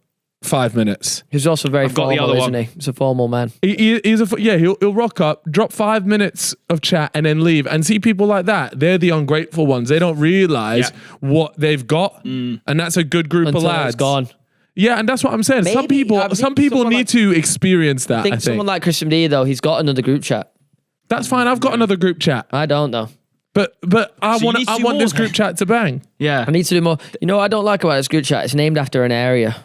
5 minutes. He's also very I've got the formal, other isn't one. he? He's a formal man. He'll rock up, drop 5 minutes of chat, and then leave. And see people like that, they're the ungrateful ones. They don't realize what they've got, and that's a good group Until of lads. it's gone. Yeah, and that's what I'm saying. Maybe, some people I think someone need to experience that. I think someone like Chris D, though, he's got another group chat. That's fine. I've got another group chat, I don't, though. but I So you want need to do want more this then. group chat to bang. Yeah. I need to do more. You know what I don't like about this group chat? It's named after an area.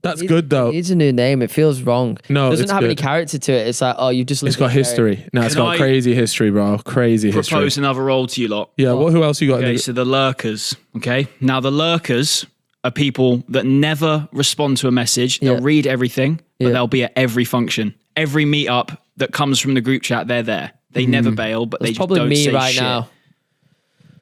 That's good though. It needs a new name. It feels wrong. No, it doesn't it's have any good. character to it. It's like, oh, you just It's got history. No, it's Can got I crazy history, bro. Crazy history. Propose another role to you lot. Yeah. Who else you got? Okay, so the lurkers. Okay. Now, the lurkers are people that never respond to a message. They'll Yeah. read everything, but Yeah. they'll be at every function. Every meetup that comes from the group chat, they're there. They never bail, but they It's just probably don't me say right shit. now.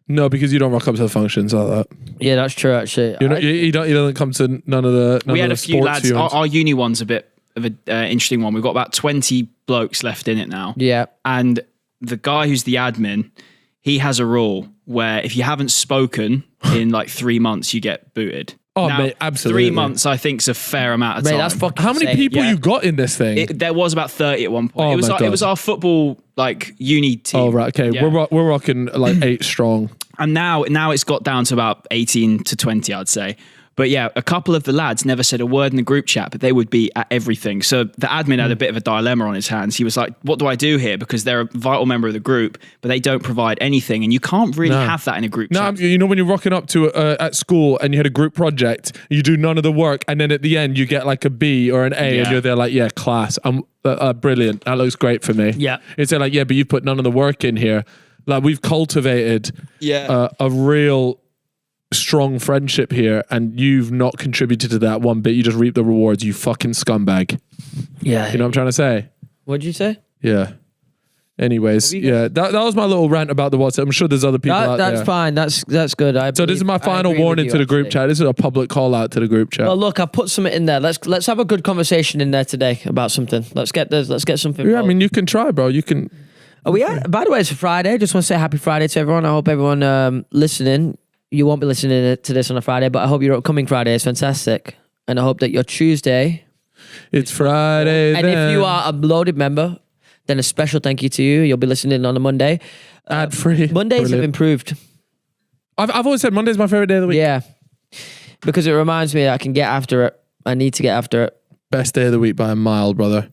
No, because you don't rock up to the functions like that. Yeah, that's true, actually. You don't come to none of the. We had a few lads. Viewings. Our uni one's a bit of an interesting one. We've got about 20 blokes left in it now. Yeah. And the guy who's the admin, he has a rule where if you haven't spoken in like 3 months, you get booted. Oh, Now, mate, absolutely. 3 months, I think, is a fair amount of Mate, time. that's fucking How many insane. people Yeah. you got in this thing? There was about 30 at one point. Oh it was my it God. was our football like uni team. Oh right, okay. Yeah. We're rocking like 8 strong. And now it's got down to about 18 to 20, I'd say. But yeah, a couple of the lads never said a word in the group chat, but they would be at everything. So the admin had a bit of a dilemma on his hands. He was like, what do I do here? Because they're a vital member of the group, but they don't provide anything. And you can't really have that in a group chat. You know when you're rocking up to at school and you had a group project, you do none of the work, and then at the end you get like a B or an A, and you're there like, yeah, class. I'm brilliant. That looks great for me. Yeah. It's like, yeah, but you put none of the work in here. Like we've cultivated a real strong friendship here, and you've not contributed to that one bit. You just reap the rewards, you fucking scumbag. Yeah. You know what I'm trying to say? What'd you say? Yeah. Anyways, yeah, that was my little rant about the WhatsApp. I'm sure there's other people out there. That's fine. That's good. So this is my final warning to the group chat. This is a public call out to the group chat. Well, look, I put something in there. Let's have a good conversation in there today about something. Let's get something. Yeah, I mean, you can try, bro. You can. Oh, yeah. By the way, it's a Friday. Just want to say happy Friday to everyone. I hope everyone listening. You won't be listening to this on a Friday, but I hope your upcoming Friday is fantastic. And I hope that your Tuesday... It's Friday And if you are a loaded member, then a special thank you to you. You'll be listening on a Monday. Ad-free. Mondays have improved. I've always said Monday's my favorite day of the week. Yeah. Because it reminds me that I can get after it. I need to get after it. Best day of the week by a mile, brother.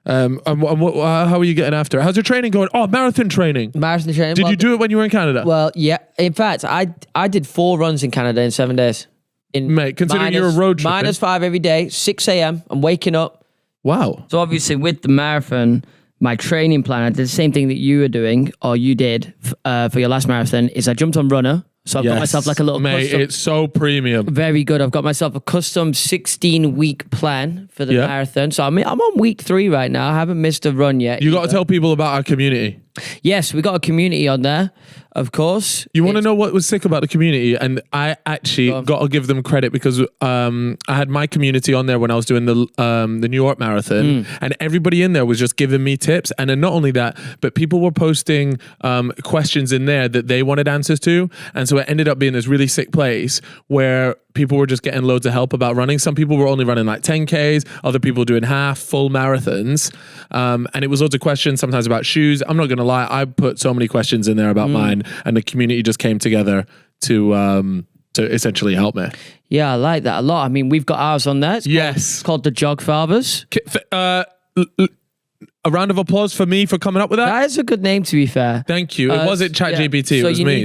And how are you getting after it? How's your training going? Oh, marathon training. Marathon training. Did you do it when you were in Canada? Well, yeah. In fact, I did 4 runs in Canada in 7 days. Mate, considering you're a road trip. -5 every day, 6 a.m. I'm waking up. Wow. So obviously with the marathon, my training plan, I did the same thing that you were doing, or you did for your last marathon, is I jumped on Runner. So I've got myself like a little custom, it's so premium. Very good. I've got myself a custom 16-week plan for the marathon. So I'm on week 3 right now. I haven't missed a run yet. You got to tell people about our community. Yes, we got a community on there, of course. You want to know what was sick about the community? And I actually got to give them credit because I had my community on there when I was doing the New York Marathon, and everybody in there was just giving me tips. And then not only that, but people were posting questions in there that they wanted answers to. And so it ended up being this really sick place where people were just getting loads of help about running. Some people were only running like 10Ks, other people doing half, full marathons. And it was loads of questions, sometimes about shoes. I'm not going to lie, I put so many questions in there about mine, and the community just came together to essentially help me. Yeah, I like that a lot. I mean, we've got ours on there. It's called the Jog Fathers. A round of applause for me for coming up with that. That is a good name, to be fair. Thank you. It wasn't ChatGPT, it was me.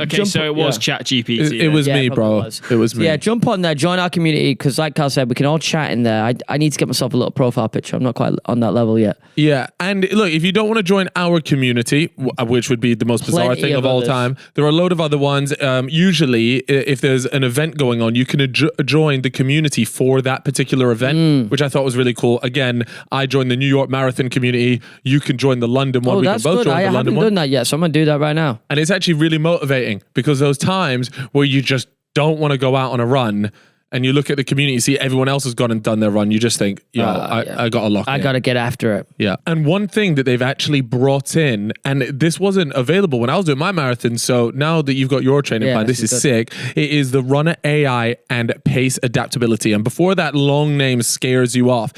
Okay, so it was ChatGPT. It was me, bro. It was me. Yeah, jump on there, join our community, because like Carl said, we can all chat in there. I need to get myself a little profile picture. I'm not quite on that level yet. Yeah, and look, if you don't want to join our community, which would be the most bizarre thing of all time, there are a load of other ones. Usually, if there's an event going on, you can join the community for that particular event, which I thought was really cool. Again, I joined the New York Marathon community. You can join the London one. Oh, we that's can both good. join I the London haven't one. done that yet, so I'm going to do that right now. And it's actually really motivating because those times where you just don't want to go out on a run and you look at the community, see everyone else has gone and done their run, you just think, I got to lock in. I got to get after it. Yeah. And one thing that they've actually brought in, and this wasn't available when I was doing my marathon, so now that you've got your training plan, this is sick. It is the Runner AI and Pace Adaptability. And before that long name scares you off,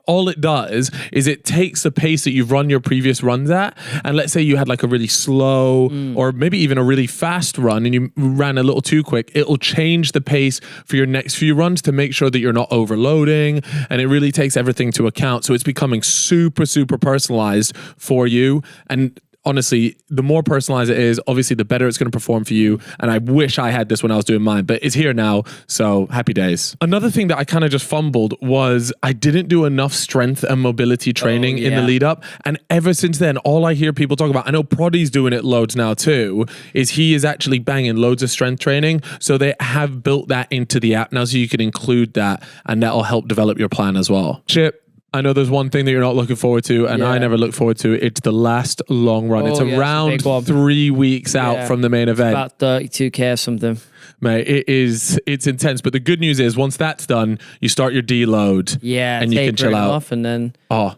all it does is it takes the pace that you've run your previous runs at, and let's say you had like a really slow or maybe even a really fast run and you ran a little too quick, it'll change the pace for your next few runs to make sure that you're not overloading, and it really takes everything to account. So it's becoming super, super personalized for you. And honestly, the more personalized it is, obviously the better it's going to perform for you. And I wish I had this when I was doing mine, but it's here now. So happy days. Another thing that I kind of just fumbled was I didn't do enough strength and mobility training in the lead up. And ever since then, all I hear people talk about, I know Proddy's doing it loads now too, is he is actually banging loads of strength training. So they have built that into the app now so you can include that, and that'll help develop your plan as well. Chip, I know there's one thing that you're not looking forward to, and I never look forward to. It's the last long run. It's around 3 weeks out from the main event. About 32K or something. Mate, it's intense. But the good news is once that's done, you start your deload. Yeah. And you can chill out. Off and then... Oh,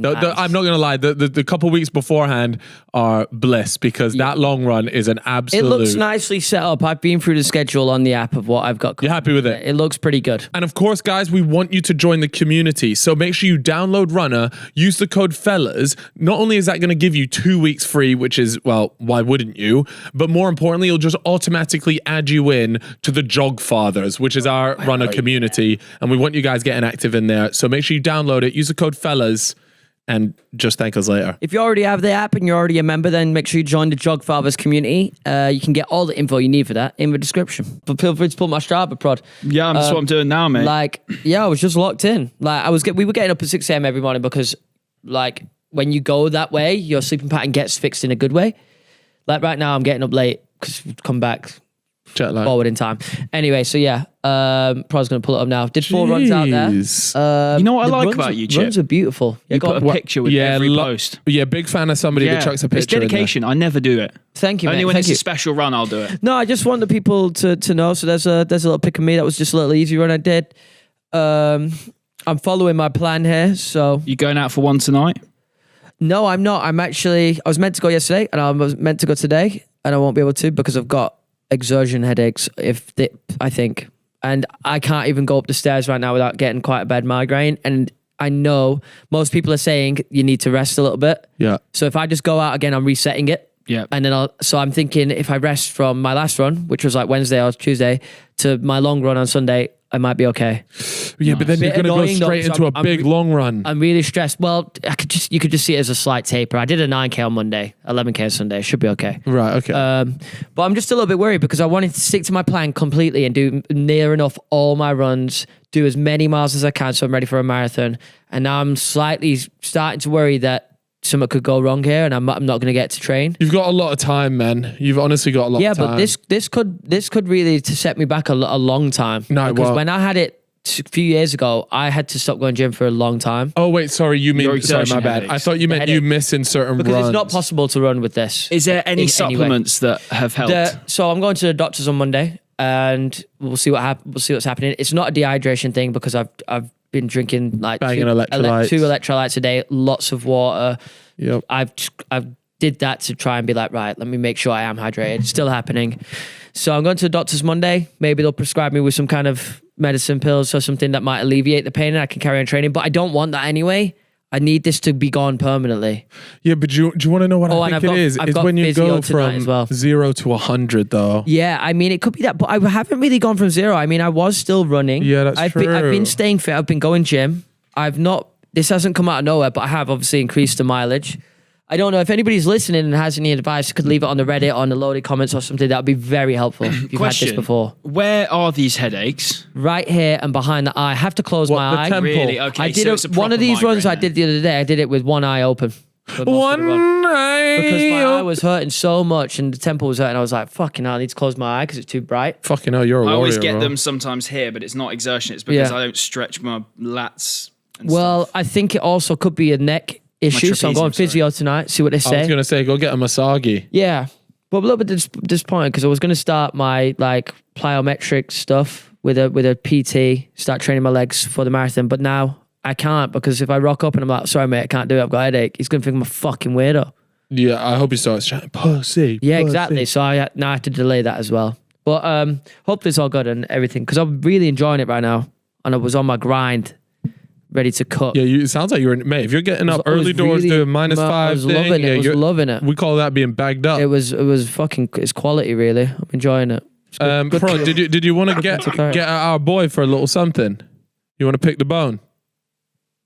I'm not going to lie. The couple weeks beforehand are bliss because that long run is an absolute... It looks nicely set up. I've been through the schedule on the app of what I've got. You're happy with it? It looks pretty good. And of course, guys, we want you to join the community. So make sure you download Runner, use the code FELLAS. Not only is that going to give you 2 weeks free, which is, well, why wouldn't you? But more importantly, it'll just automatically add you in to the Jog Fathers, which is our Runner community. And we want you guys getting active in there. So make sure you download it, use the code FELLAS, and just thank us later. If you already have the app and you're already a member, then make sure you join the Jog Fathers community. You can get all the info you need for that in the description. But feel free to pull my Strava prod. Yeah, that's what I'm doing now, mate. I was just locked in. We were getting up at 6 a.m. every morning because, when you go that way, your sleeping pattern gets fixed in a good way. Like right now, I'm getting up late because we've come back Jet lag. forward in time. Anyway, so yeah, Prod's going to pull it up now. Did 4 runs out there. You know what I like about you, Chip? Runs are beautiful. You put a picture with every post. Yeah, big fan of somebody that chucks a picture. It's dedication. I never do it. Thank you, Only mate. when Thank it's you. a special run, I'll do it. No, I just want the people to know. So there's a little pic of me that was just a little easy run I did. I'm following my plan here. So You going out for one tonight? no, I'm not. I was meant to go yesterday and I was meant to go today and I won't be able to because I've got exertion headaches, I think. And I can't even go up the stairs right now without getting quite a bad migraine. And I know most people are saying you need to rest a little bit. Yeah. So if I just go out again, I'm resetting it. Yeah. And then I'm thinking if I rest from my last run, which was like Wednesday or Tuesday, to my long run on Sunday, I might be okay. Yeah, but then you're going to go straight into a big long run. I'm really stressed. Well, you could just see it as a slight taper. I did a 9K on Monday, 11K on Sunday. Should be okay. Right, okay. But I'm just a little bit worried because I wanted to stick to my plan completely and do near enough all my runs, do as many miles as I can so I'm ready for a marathon. And now I'm slightly starting to worry that something could go wrong here and I'm not going to get to train. You've got a lot of time, man. You've honestly got a lot of time. Yeah, but this could really set me back a long time. No, because when I had it a few years ago, I had to stop going gym for a long time. Oh, wait, sorry. You mean, Your sorry, my exertion bad. headaches. I thought you meant you missing certain Because runs. it's not possible to run with this. Is there any in supplements that have helped? So I'm going to the doctors on Monday and we'll see what's happening. It's not a dehydration thing because I've been drinking like Banging electrolytes. 2 electrolytes a day, lots of water. Yep. I've did that to try and be like, right, let me make sure I am hydrated. It's still happening. So I'm going to the doctors Monday. Maybe they'll prescribe me with some kind of medicine pills or something that might alleviate the pain and I can carry on training. But I don't want that anyway. I need this to be gone permanently. Yeah, but do you want to know what I think it is? It's when you go from 0 to 100 though. Yeah, I mean, it could be that, but I haven't really gone from 0. I mean, I was still running. Yeah, that's true. I've been staying fit. I've been going gym. This hasn't come out of nowhere, but I have obviously increased the mileage. I don't know if anybody's listening and has any advice, could leave it on the Reddit, on the loaded comments or something. That would be very helpful if you've had this before. Where are these headaches? Right here and behind the eye. I have to close my eye. temple? Really? Okay, I did so it's a one of proper these runs I migraine did the other day. I did it with one eye open. for most of the One run. night. Because my eye was hurting so much and the temple was hurting. I was like, fucking hell, I need to close my eye because it's too bright. Fucking hell, you're a I warrior, always get bro. them sometimes here, but it's not exertion. It's because Yeah. I don't stretch my lats. And Well, stuff. I think it also could be a neck issue. So I'm going trapezium, sorry. physio tonight, see what they I was say. going to say, go get a Masagi. Yeah. But a little bit disappointed because I was going to start my like plyometric stuff with a PT, start training my legs for the marathon. But now I can't because if I rock up and I'm like, sorry, mate, I can't do it. I've got a headache. He's going to think I'm a fucking weirdo. Yeah, I hope he starts shouting, pussy. Yeah, pussy. exactly. So now I have to delay that as well. But hopefully it's all good and everything because I'm really enjoying it right now. And I was on my grind, ready to cut. Yeah, it sounds like you're in, mate, if you're getting up I was early doors really- doing -5 I was thing, loving it. yeah, I was you're- loving it. we call that being bagged up. It was fucking, it's quality really. I'm enjoying it. It's good. Good Pro, feel. did you want to get okay. get our boy for a little something? You want to pick the bone?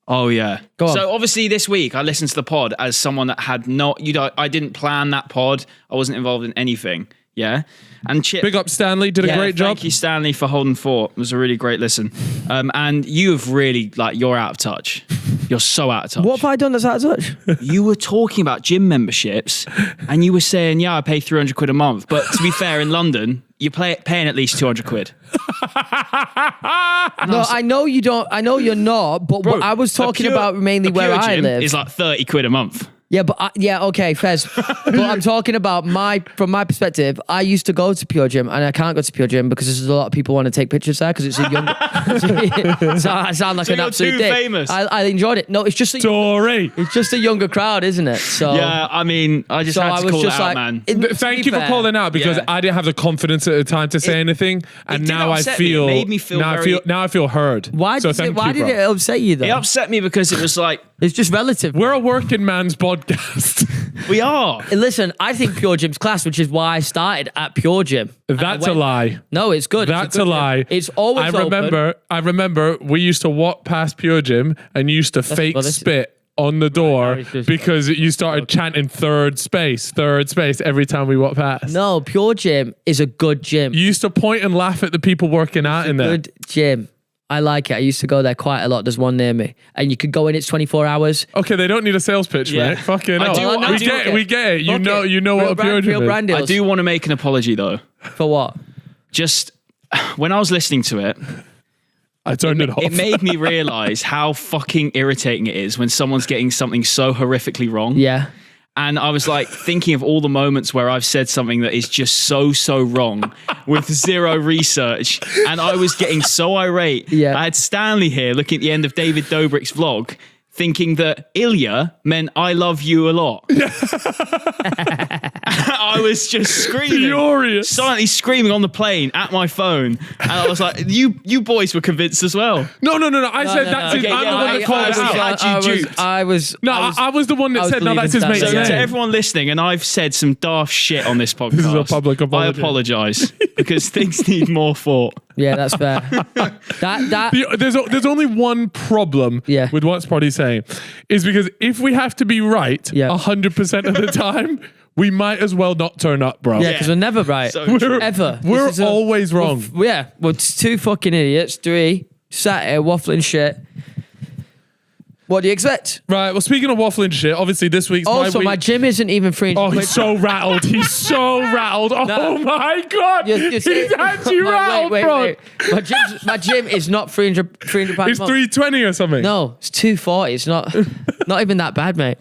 Oh yeah. Go on. So obviously this week I listened to the pod as someone that had I didn't plan that pod. I wasn't involved in anything. Yeah. And Chip, Big up Stanley, did a great job. Thank you, Stanley, for holding fort. It was a really great listen. And you've really you're out of touch. You're so out of touch. What have I done that's out of touch? You were talking about gym memberships and you were saying, yeah, I pay 300 quid a month. But to be fair, in London, you're paying at least 200 quid. No, I know you don't. I know you're not. But Bro, what I was talking a pure- about mainly a pure where I gym live. is like 30 quid a month. Yeah, but okay, Fez. But I'm talking about from my perspective. I used to go to Pure Gym, and I can't go to Pure Gym because there's a lot of people want to take pictures there because it's a young. So I sound like So an you're absolute too dick. famous. I enjoyed it. No, it's just Story. it's just a younger crowd, isn't it? So Yeah, I mean, I just had to call it out, man. Thank you for calling out because Yeah. I didn't have the confidence at the time to say anything, and did now I upset me. It feel. made me feel now very- I feel heard. Why So did thank why you, did bro. it upset you though? It upset me because it was like, It's just relative. We're a working man's podcast. we are. Listen, I think Pure Gym's class, which is why I started at Pure Gym. And I That's a went- lie. No, it's good. It's That's good a gym. lie. It's always I remember we used to walk past Pure Gym and you used to fake well, this- spit on the door now it's just- because you started chanting third space every time we walked past. No, Pure Gym is a good gym. You used to point and laugh at the people working out in there. Good gym. I like it. I used to go there quite a lot. There's one near me. And you could go in, it's 24 hours. Okay, they don't need a sales pitch, Yeah. mate. Fucking I hell. do- I we do- get it. We get it. You Fuck know, it. you know what Real a Pure brand- Gym real is. brand I deals. do want to make an apology though. For what? Just when I was listening to it, I turned it off. it made me realize how fucking irritating it is when someone's getting something so horrifically wrong. Yeah. And I was like thinking of all the moments where I've said something that is just so wrong with zero research. And I was getting so irate. Yeah. I had Stanley here looking at the end of David Dobrik's vlog, thinking that Ilya meant I love you a lot. I was just screaming. Furious. Silently screaming on the plane at my phone. And I was like, you boys were convinced as well. No. I said no, that's no. his. Okay, I'm yeah, the one that called it out. I was I was the one that I was said, no, that's his believing mate's Stanley. So name. to everyone listening, and I've said some daft shit on this podcast. is a public apology. I apologise because things need more thought. Yeah, that's fair. that There's only one problem Yeah. with what Proddy's saying is because if we have to be right Yeah. 100% of the time, we might as well not turn up, bro. yeah, because we're never right. So We're, Ever. we're This is always wrong. Yeah, well, it's two fucking idiots. Three sat here waffling shit. What do you expect? Right, well, speaking of waffling shit, obviously this week's Also, my my week. gym isn't even 300 Oh, quid. he's so rattled. He's so rattled. Oh my God. He's actually rattled, bro. My gym is not 300 pounds. It's 320 or something. No, it's 240. It's not even that bad, mate.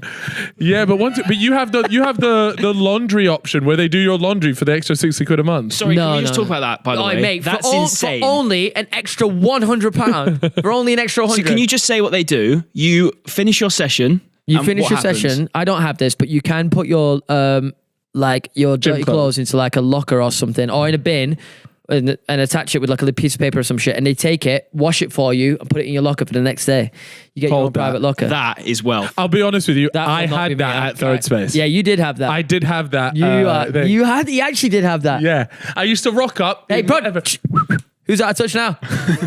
Yeah, but you have the laundry option where they do your laundry for the extra 60 quid a month. Sorry, No, can we just no. talk about that, by the Oh, way? mate, That's for insane. For only an extra £100. For only an extra 100. So can you just say what they do? You finish your session. You and finish what your happens? session. I don't have this, but you can put your your dirty clothes. clothes into like a locker or something, or in a bin, and attach it with like a piece of paper or some shit. And they take it, wash it for you, and put it in your locker for the next day. You get your Hold own that. private locker. That is wealth. I'll be honest with you. That I will not be had me. that at third space. Yeah, you did have that. I did have that. thing. You actually did have that. Yeah. I used to rock up. Hey, bro. Who's out of touch now?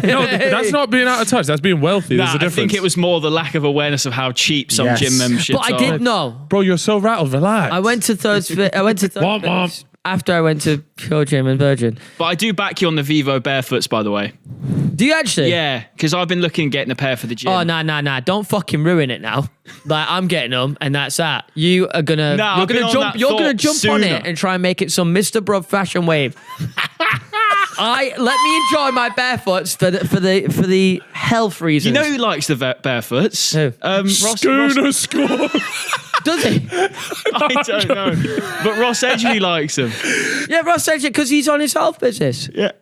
No, that's not being out of touch. That's being wealthy. There's a I difference. think it was more the lack of awareness of how cheap some Yes. gym memberships But I are. did know. Bro, you're so rattled. Relax. I went to third. I went to third Womp womp. space after I went to Pure Gym and Virgin. But I do back you on the Vivo barefoots, by the way. Do you actually? Yeah, because I've been looking at getting a pair for the gym. Oh nah! Don't fucking ruin it now. Like I'm getting them, and that's that. You are gonna, Nah, I've been on that you're gonna thought jump on sooner. it and try and make it some Mr. Bruv fashion wave. Let me enjoy my barefoots for the health You reasons. know who likes the barefoots? Who? Ross. Schooner score. Does he? I don't know. But Ross Edgley likes them. Yeah, Ross said it because he's on his health business. Yeah.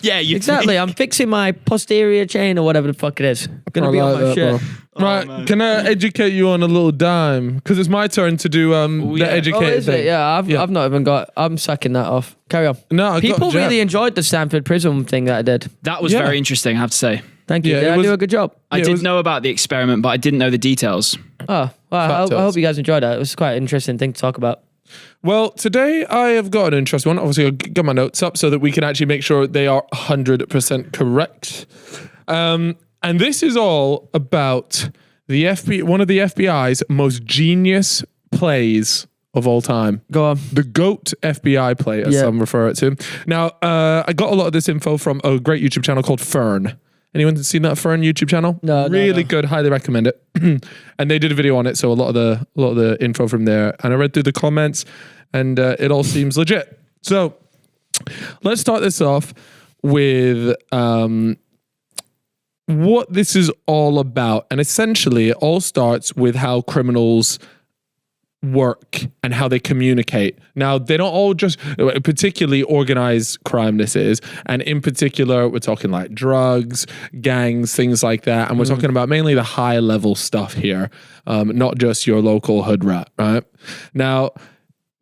Yeah, you Exactly. I'm fixing my posterior chain or whatever the fuck it is. Gonna be on my shit. Right, man. can I educate you on a little dime? Because it's my turn to do yeah. the Oh, educated is thing. it? Yeah, I've not even got. I'm sacking that off. Carry on. No, I got People jabbed. really enjoyed the Stanford Prism thing that I did. That was Yeah. very interesting, I have to say. Thank you. Yeah, Did it I was- do a good job? I Yeah, it did was- know about the experiment, but I didn't know the details. Oh, well, I hope you guys enjoyed that. It was quite an interesting thing to talk about. Well, today I have got an interesting one. Obviously, I'll get my notes up so that we can actually make sure they are 100% correct. And this is all about the one of the FBI's most genius plays of all time. Go on. The GOAT FBI play, as Yeah. some refer it to. Now, I got a lot of this info from a great YouTube channel called Fern. Anyone seen that Fern YouTube channel? No, really no. good. Highly recommend it. And they did a video on it, so a lot of the info from there. And I read through the comments, and it all seems legit. So let's start this off with what this is all about. And essentially, it all starts with how criminals work and how they communicate. Now, they don't all just, particularly organized crime this is, and in particular, we're talking like drugs, gangs, things like that, and we're talking about mainly the high level stuff here, not just your local hood rat, right? Now,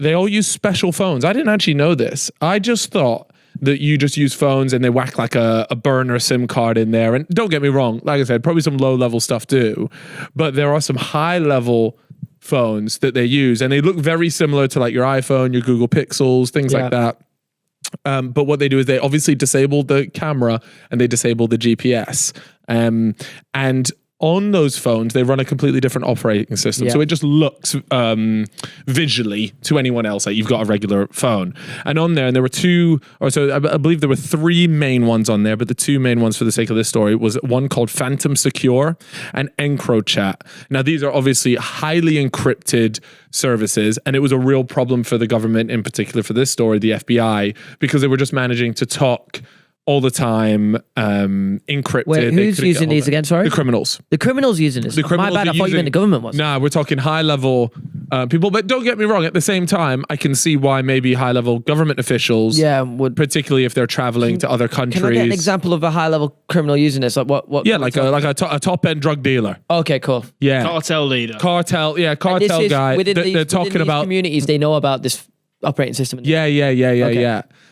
they all use special phones. I didn't actually know this. I just thought that you just use phones and they whack like a burner SIM card in there. And don't get me wrong, like I said, probably some low level stuff too, but there are some high level phones that they use, and they look very similar to like your iPhone, your Google Pixels, things like that. But what they do is they obviously disable the camera and they disable the GPS. And on those phones, they run a completely different operating system. So it just looks visually to anyone else like you've got a regular phone. And on there, and there were I believe there were 3 main ones on there, but the 2 main ones for the sake of this story was one called Phantom Secure and EncroChat. Now, these are obviously highly encrypted services, and it was a real problem for the government, in particular for this story, the FBI, because they were just managing to talk all the time, encrypted. Wait, who's using these again? Sorry, the criminals. The criminals using this. My bad. I thought you meant the government was. Nah, we're talking high level people. But don't get me wrong. At the same time, I can see why maybe high level government officials, would, particularly if they're traveling to other countries. Can I get an example of a high level criminal using this? Like what? Yeah, like a top end drug dealer. Okay, cool. Yeah, cartel leader. Cartel guy. They're talking about communities. They know about this operating system. Yeah.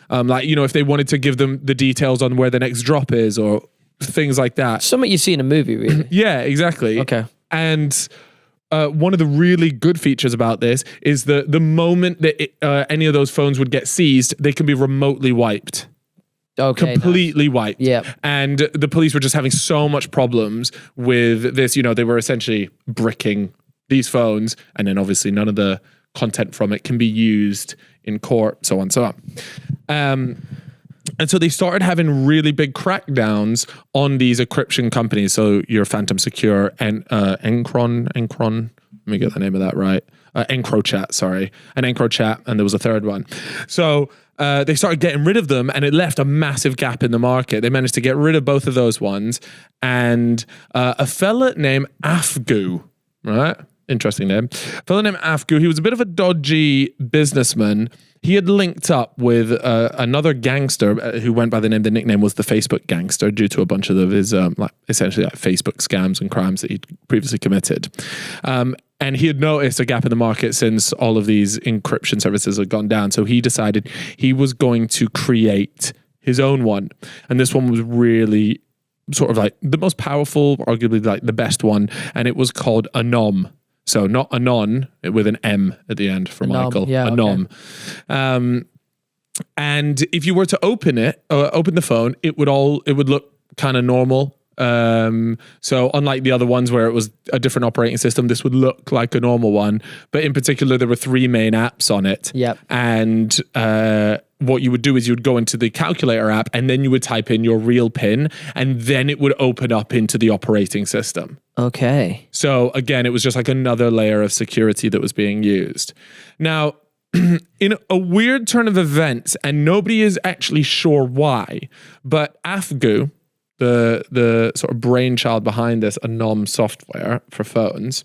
Like, you know, if they wanted to give them the details on where the next drop is or things like that. Something you see in a movie, really. Yeah, exactly. Okay. And one of the really good features about this is the moment that any of those phones would get seized, they can be remotely wiped. Okay. Completely wiped. Yeah. And the police were just having so much problems with this. You know, they were essentially bricking these phones, and then obviously none of the content from it can be used in court, so on and so on. And so they started having really big crackdowns on these encryption companies. So your Phantom Secure and Encron, let me get the name of that right. EncroChat, sorry. And EncroChat, and there was a third one. So they started getting rid of them, and it left a massive gap in the market. They managed to get rid of both of those ones. And a fella named Afgu, right? Interesting name. A fellow named Afgu, he was a bit of a dodgy businessman. He had linked up with another gangster who went by the nickname was the Facebook Gangster, due to a bunch of his essentially Facebook scams and crimes that he'd previously committed. And he had noticed a gap in the market since all of these encryption services had gone down. So he decided he was going to create his own one. And this one was really sort of like the most powerful, arguably like the best one. And it was called Anom. So not Anon with an M at the end for Michael. Yeah, Anom. Okay. And if you were to open the phone, it would look kind of normal. So unlike the other ones where it was a different operating system, this would look like a normal one. But in particular, there were 3 main apps on it. Yep. And what you would do is you would go into the calculator app and then you would type in your real PIN, and then it would open up into the operating system. Okay. So again, it was just like another layer of security that was being used. Now, in a weird turn of events, and nobody is actually sure why, but Afgu, the sort of brainchild behind this Anom software for phones,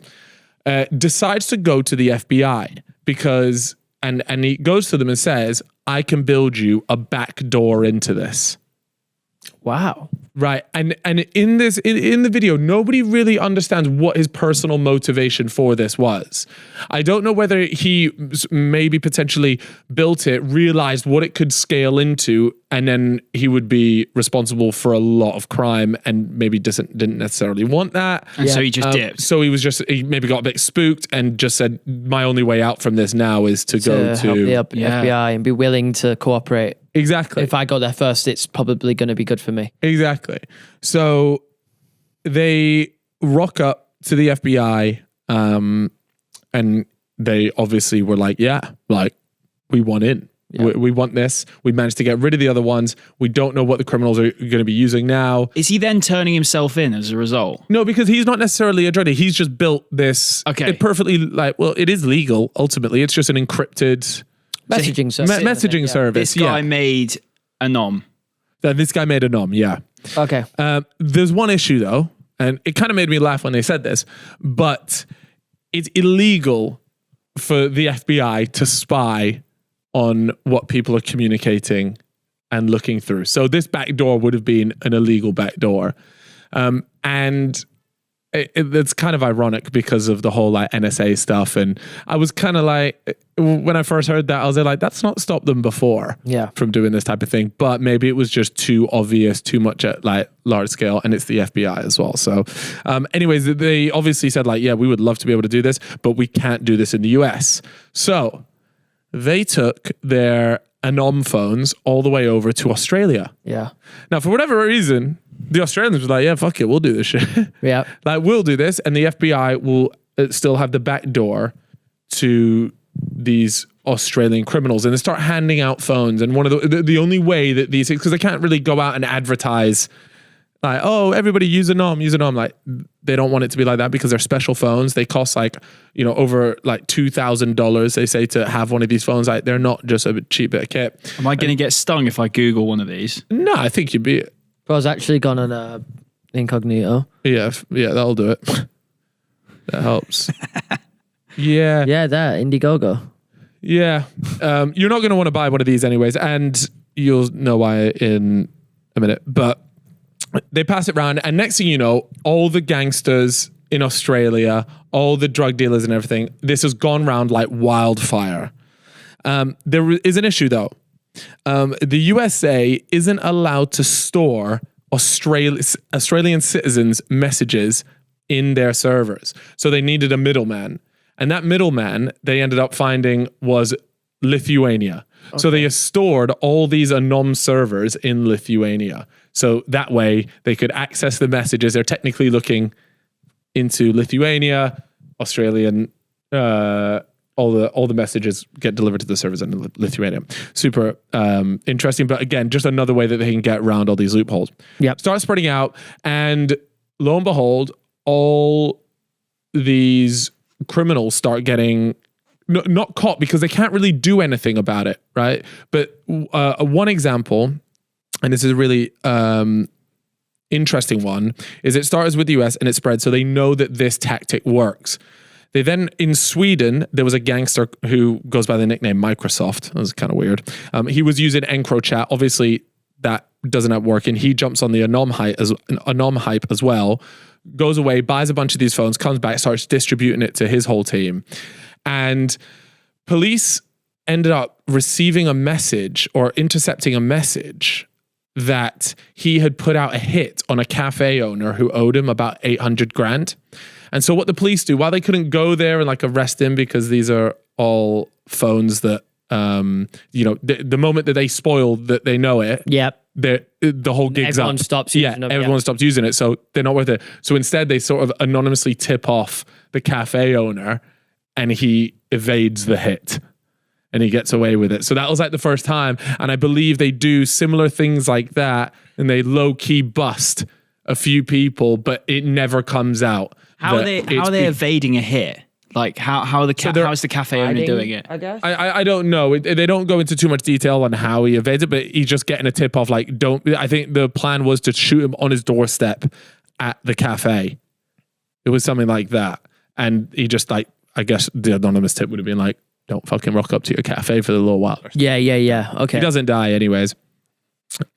decides to go to the FBI because, and he goes to them and says, I can build you a back door into this. Wow. Right. And in the video, nobody really understands what his personal motivation for this was. I don't know whether he maybe potentially built it, realized what it could scale into, and then he would be responsible for a lot of crime and maybe didn't necessarily want that. And so he just dipped. So he maybe got a bit spooked and just said, my only way out from this now is to go to help the FBI and be willing to cooperate. Exactly. If I go there first, it's probably going to be good for me. Exactly. So they rock up to the FBI, and they obviously were like, yeah, like, we want in. Yeah. We want this. We managed to get rid of the other ones. We don't know what the criminals are going to be using now. Is he then turning himself in as a result? No, because he's not necessarily a dreader. He's just built this. Okay. It perfectly, it is legal, ultimately. It's just an encrypted messaging service. Messaging service. This guy made Anom. This guy made Anom, yeah. Okay. There's one issue though, and it kind of made me laugh when they said this, but it's illegal for the FBI to spy on what people are communicating and looking through. So this backdoor would have been an illegal backdoor. And it's kind of ironic because of the whole like NSA stuff. And I was kind of like, when I first heard that, I was like, that's not stopped them before from doing this type of thing. But maybe it was just too obvious, too much at like large scale. And it's the FBI as well. So anyways, they obviously said like, yeah, we would love to be able to do this, but we can't do this in the US. So they took their anom phones all the way over to Australia. Yeah. Now, for whatever reason, the Australians were like, yeah, fuck it, we'll do this shit. Yeah. Like, we'll do this, and the FBI will still have the back door to these Australian criminals, and they start handing out phones. And one of the only way that these, because they can't really go out and advertise like, oh, everybody use anom. Like, they don't want it to be like that because they're special phones. They cost like, over like $2,000. They say to have one of these phones. Like, they're not just a cheap bit of kit. Am I going to get stung if I Google one of these? No, I think you'd be. Bro's actually gone on incognito. Yeah, that'll do it. That helps. Yeah. Yeah, that Indiegogo. Yeah. You're not going to want to buy one of these anyways, and you'll know why in a minute. But they pass it around, and next thing you know, all the gangsters in Australia, all the drug dealers and everything, this has gone round like wildfire. There is an issue though. The USA isn't allowed to store Australian citizens' messages in their servers. So they needed a middleman. And that middleman they ended up finding was Lithuania. Okay. So they stored all these anom servers in Lithuania. So that way they could access the messages. They're technically looking into Lithuania, Australian, all the messages get delivered to the servers in Lithuania. Super interesting. But again, just another way that they can get around all these loopholes. Yep. Start spreading out, and lo and behold, all these criminals start getting not caught because they can't really do anything about it, right? But one example, and this is a really interesting one, is it starts with the US and it spreads. So they know that this tactic works. They then, in Sweden, there was a gangster who goes by the nickname Microsoft. That was kind of weird. He was using EncroChat. Obviously, that doesn't have working. He jumps on the anom hype as well, goes away, buys a bunch of these phones, comes back, starts distributing it to his whole team. And police ended up receiving a message or intercepting a message that he had put out a hit on a cafe owner who owed him about 800 grand. And so what the police do, while they couldn't go there and like arrest him because these are all phones that, the moment that they spoil that they know it, the whole gig's everyone up. Stops using them. Everyone stops using it. So they're not worth it. So instead they sort of anonymously tip off the cafe owner and he evades the hit and he gets away with it. So that was like the first time. And I believe they do similar things like that and they low key bust a few people, but it never comes out. How are they evading a hit? Like how is the cafe owner doing it? I guess. I don't know. They don't go into too much detail on how he evades it, but he's just getting a tip off. Like, I think the plan was to shoot him on his doorstep at the cafe. It was something like that, and he just like, I guess the anonymous tip would have been like, don't fucking rock up to your cafe for a little while. Yeah. Okay. He doesn't die anyways.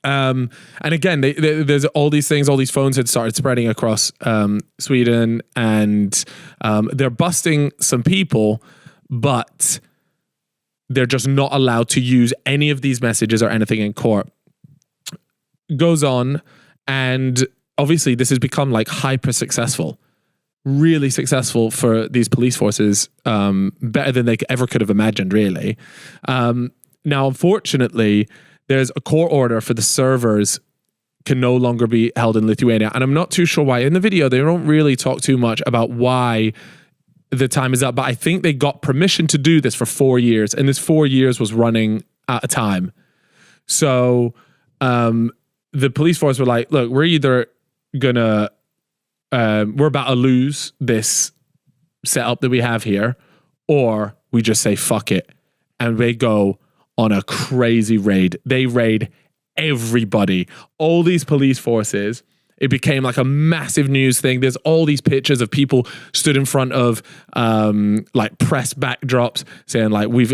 And again, there's all these things, all these phones had started spreading across Sweden, and they're busting some people, but they're just not allowed to use any of these messages or anything in court. Goes on, and obviously this has become like hyper successful, really successful for these police forces, better than they ever could have imagined, really. Now, unfortunately, there's a court order for the servers can no longer be held in Lithuania. And I'm not too sure why. In the video, they don't really talk too much about why the time is up. But I think they got permission to do this for 4 years. And this 4 years was running at a time. So the police force were like, look, we're either going to, we're about to lose this setup that we have here, or we just say, fuck it. And they go on a crazy raid. They raid everybody, all these police forces, It became like a massive news thing. There's all these pictures of people stood in front of like press backdrops saying like we've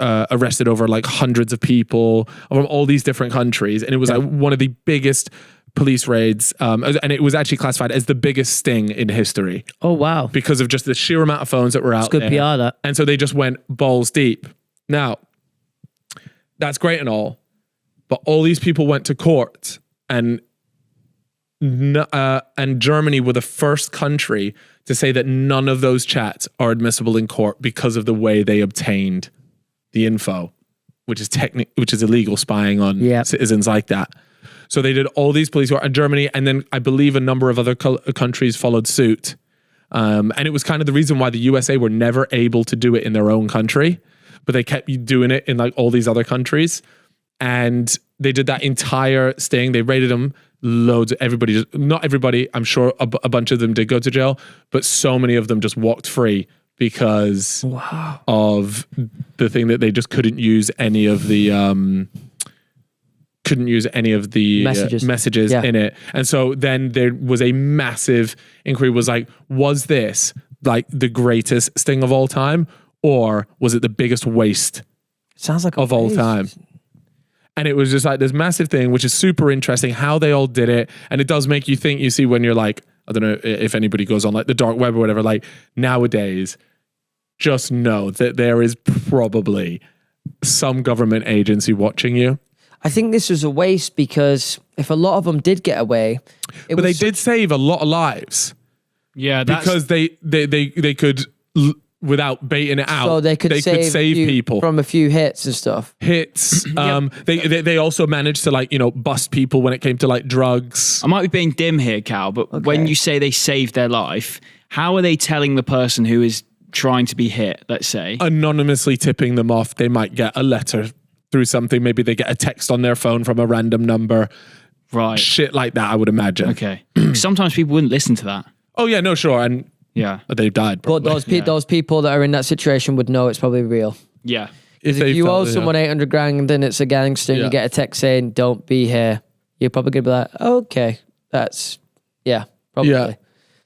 arrested over like hundreds of people from all these different countries, and it was like one of the biggest police raids, and it was actually classified as the biggest sting in history. Oh wow! Because of just the sheer amount of phones that were out It's good there. PR, that. And so they just went balls deep. Now, that's great and all, but all these people went to court, and Germany were the first country to say that none of those chats are admissible in court because of the way they obtained the info, which is illegal spying on citizens like that. So they did all these police work in Germany, and then I believe a number of other countries followed suit. And it was kind of the reason why the USA were never able to do it in their own country, but they kept doing it in like all these other countries. And they did that entire sting. They raided them. Loads of everybody, not everybody, I'm sure a bunch of them did go to jail, but so many of them just walked free because of the thing that they just couldn't use any of the messages in it. And so then there was a massive inquiry, was like, was this like the greatest sting of all time, or was it the biggest waste of all time? And it was just like this massive thing, which is super interesting how they all did it. And it does make you think, you see, when you're like, I don't know if anybody goes on like the dark web or whatever, like nowadays, just know that there is probably some government agency watching you. I think this was a waste because if a lot of them did get away, but they did save a lot of lives. Yeah, because they could, without baiting it out, so they could save people from a few hits and stuff. They also managed to like, you know, bust people when it came to like drugs. I might be being dim here, Cal, but when you say they saved their life, how are they telling the person who is trying to be hit, let's say? Anonymously tipping them off. They might get a letter through something. Maybe they get a text on their phone from a random number. Right. Shit like that, I would imagine. Okay. Sometimes people wouldn't listen to that. Oh yeah, no, sure. And yeah, they died. Probably. But those people that are in that situation would know it's probably real. Yeah. If you owe someone 800 grand and it's a gangster and you get a text saying, don't be here, you're probably going to be like, okay, that's, probably. Yeah.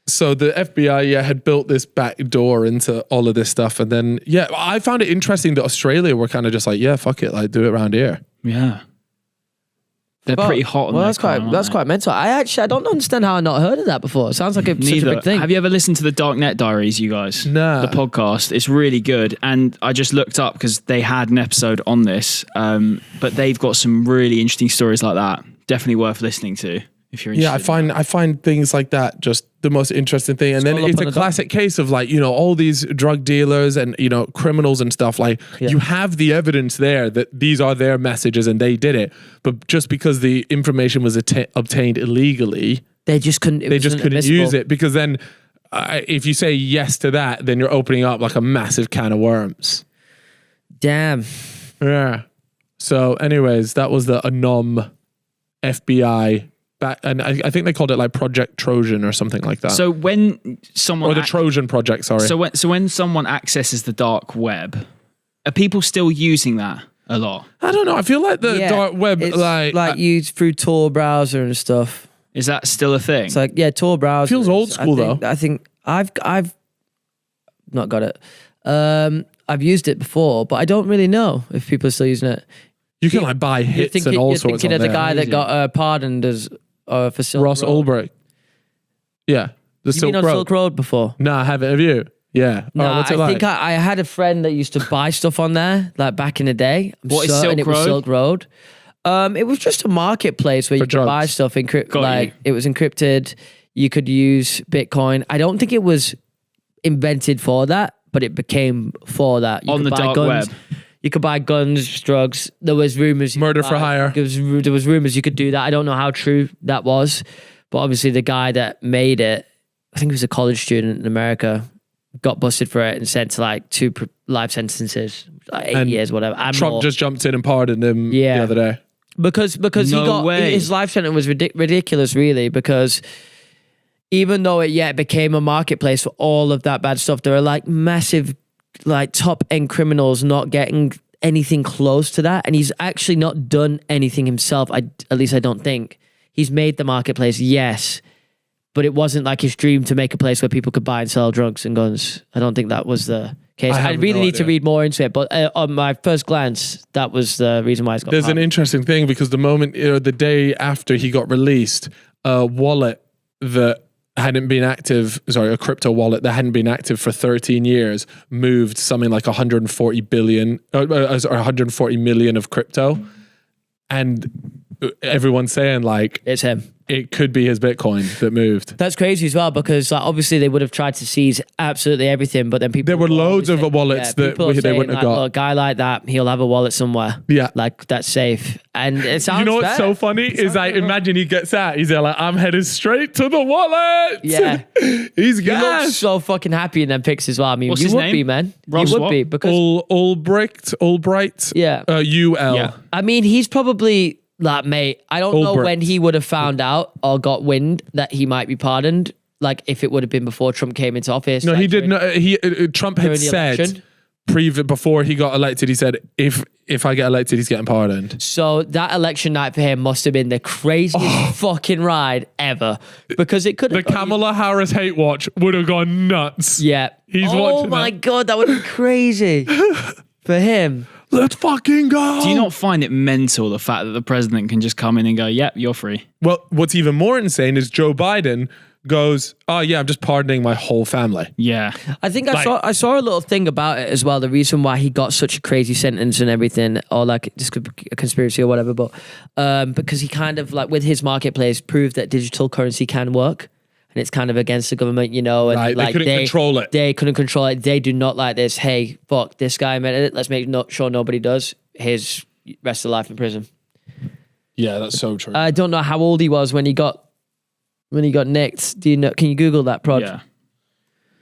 So the FBI, had built this back door into all of this stuff. And then, I found it interesting that Australia were kind of just like, fuck it, like do it around here. Yeah. They're pretty hot on that's quite mental. I don't understand how I not heard of that before. It sounds like such a big thing. Have you ever listened to the Darknet Diaries, you guys? No. The podcast. It's really good. And I just looked up because they had an episode on this. But they've got some really interesting stories like that. Definitely worth listening to if you're interested. Yeah, I find things like that just the most interesting thing. And then it's a classic case of like, you know, all these drug dealers and, you know, criminals and stuff, like you have the evidence there that these are their messages and they did it. But just because the information was obtained illegally, they just couldn't use it, because then if you say yes to that, then you're opening up like a massive can of worms. Damn. Yeah. So anyways, that was the Anom FBI back, and I think they called it like Project Trojan or something like that. So when someone... Or the Trojan Project, sorry. So when someone accesses the dark web, are people still using that a lot? I don't know. I feel like the dark web, it's like used through Tor browser and stuff. Is that still a thing? It's like, Tor browser. Feels old school though. I think I've not got it. I've used it before, but I don't really know if people are still using it. You can like buy hits and all sorts. You're thinking of the guy that got pardoned as for Silk Ross Road. Ulbricht. Yeah, the You've been on Silk Road before? No, I haven't. Have you? Yeah. No, what's it like? I think I had a friend that used to buy stuff on there, like back in the day. What is Silk Road? It was Silk Road. It was just a marketplace where you could buy stuff encrypted. It was encrypted. You could use Bitcoin. I don't think it was invented for that, but it became for that. You on the dark web. You could buy guns, drugs. There was rumors. Murder for hire. There was rumors you could do that. I don't know how true that was, but obviously the guy that made it, I think he was a college student in America, got busted for it and sent to like 2 life sentences, like 8 years, whatever. Trump just jumped in and pardoned him the other day. Because his life sentence was ridiculous, really, because even though it became a marketplace for all of that bad stuff, there are like massive, like top end criminals not getting anything close to that, and he's actually not done anything himself. At least I don't think he's made the marketplace, yes, but it wasn't like his dream to make a place where people could buy and sell drugs and guns. I don't think that was the case. I really need to read more into it, but on my first glance, that was the reason why it's got. There's an interesting thing because the day after he got released, a wallet that hadn't been active, a crypto wallet that hadn't been active for 13 years moved something like 140 million of crypto. And everyone's saying like, it's him. It could be his Bitcoin that moved. That's crazy as well because obviously they would have tried to seize absolutely everything, but then people... There were loads of wallets that they wouldn't have got. Look, a guy like that, he'll have a wallet somewhere. Yeah. Like, that's safe. And it sounds You know what's so funny is like, imagine he gets out. He's there like, I'm headed straight to the wallet. Yeah. He's He gas. looks so fucking happy in them pics as well. I mean, What's you his would name? be, man. Ross you would what? be because... Albright. Yeah. UL. Yeah. I mean, he's probably... Like, mate, I don't know when he would have found out or got wind that he might be pardoned. Like, if it would have been before Trump came into office. No, like he did not. Trump had said before he got elected. He said, "If I get elected, he's getting pardoned." So that election night for him must have been the craziest fucking ride ever because it could. The Kamala Harris hate watch would have gone nuts. Yeah, he's oh watching. My god, that would be crazy for him. Let's fucking go. Do you not find it mental, the fact that the president can just come in and go, yep, you're free? Well, what's even more insane is Joe Biden goes, oh yeah, I'm just pardoning my whole family. Yeah. I think I saw a little thing about it as well. The reason why he got such a crazy sentence and everything, or like this could be a conspiracy or whatever, but because he kind of like with his marketplace proved that digital currency can work. And it's kind of against the government, you know. And right, like they couldn't control it. They couldn't control it. They do not like this. Hey, fuck, this guy made it. Let's make sure nobody does. His rest of life in prison. Yeah, that's so true. I don't know how old he was when he got nicked. Do you know? Can you Google that, Prod? Yeah.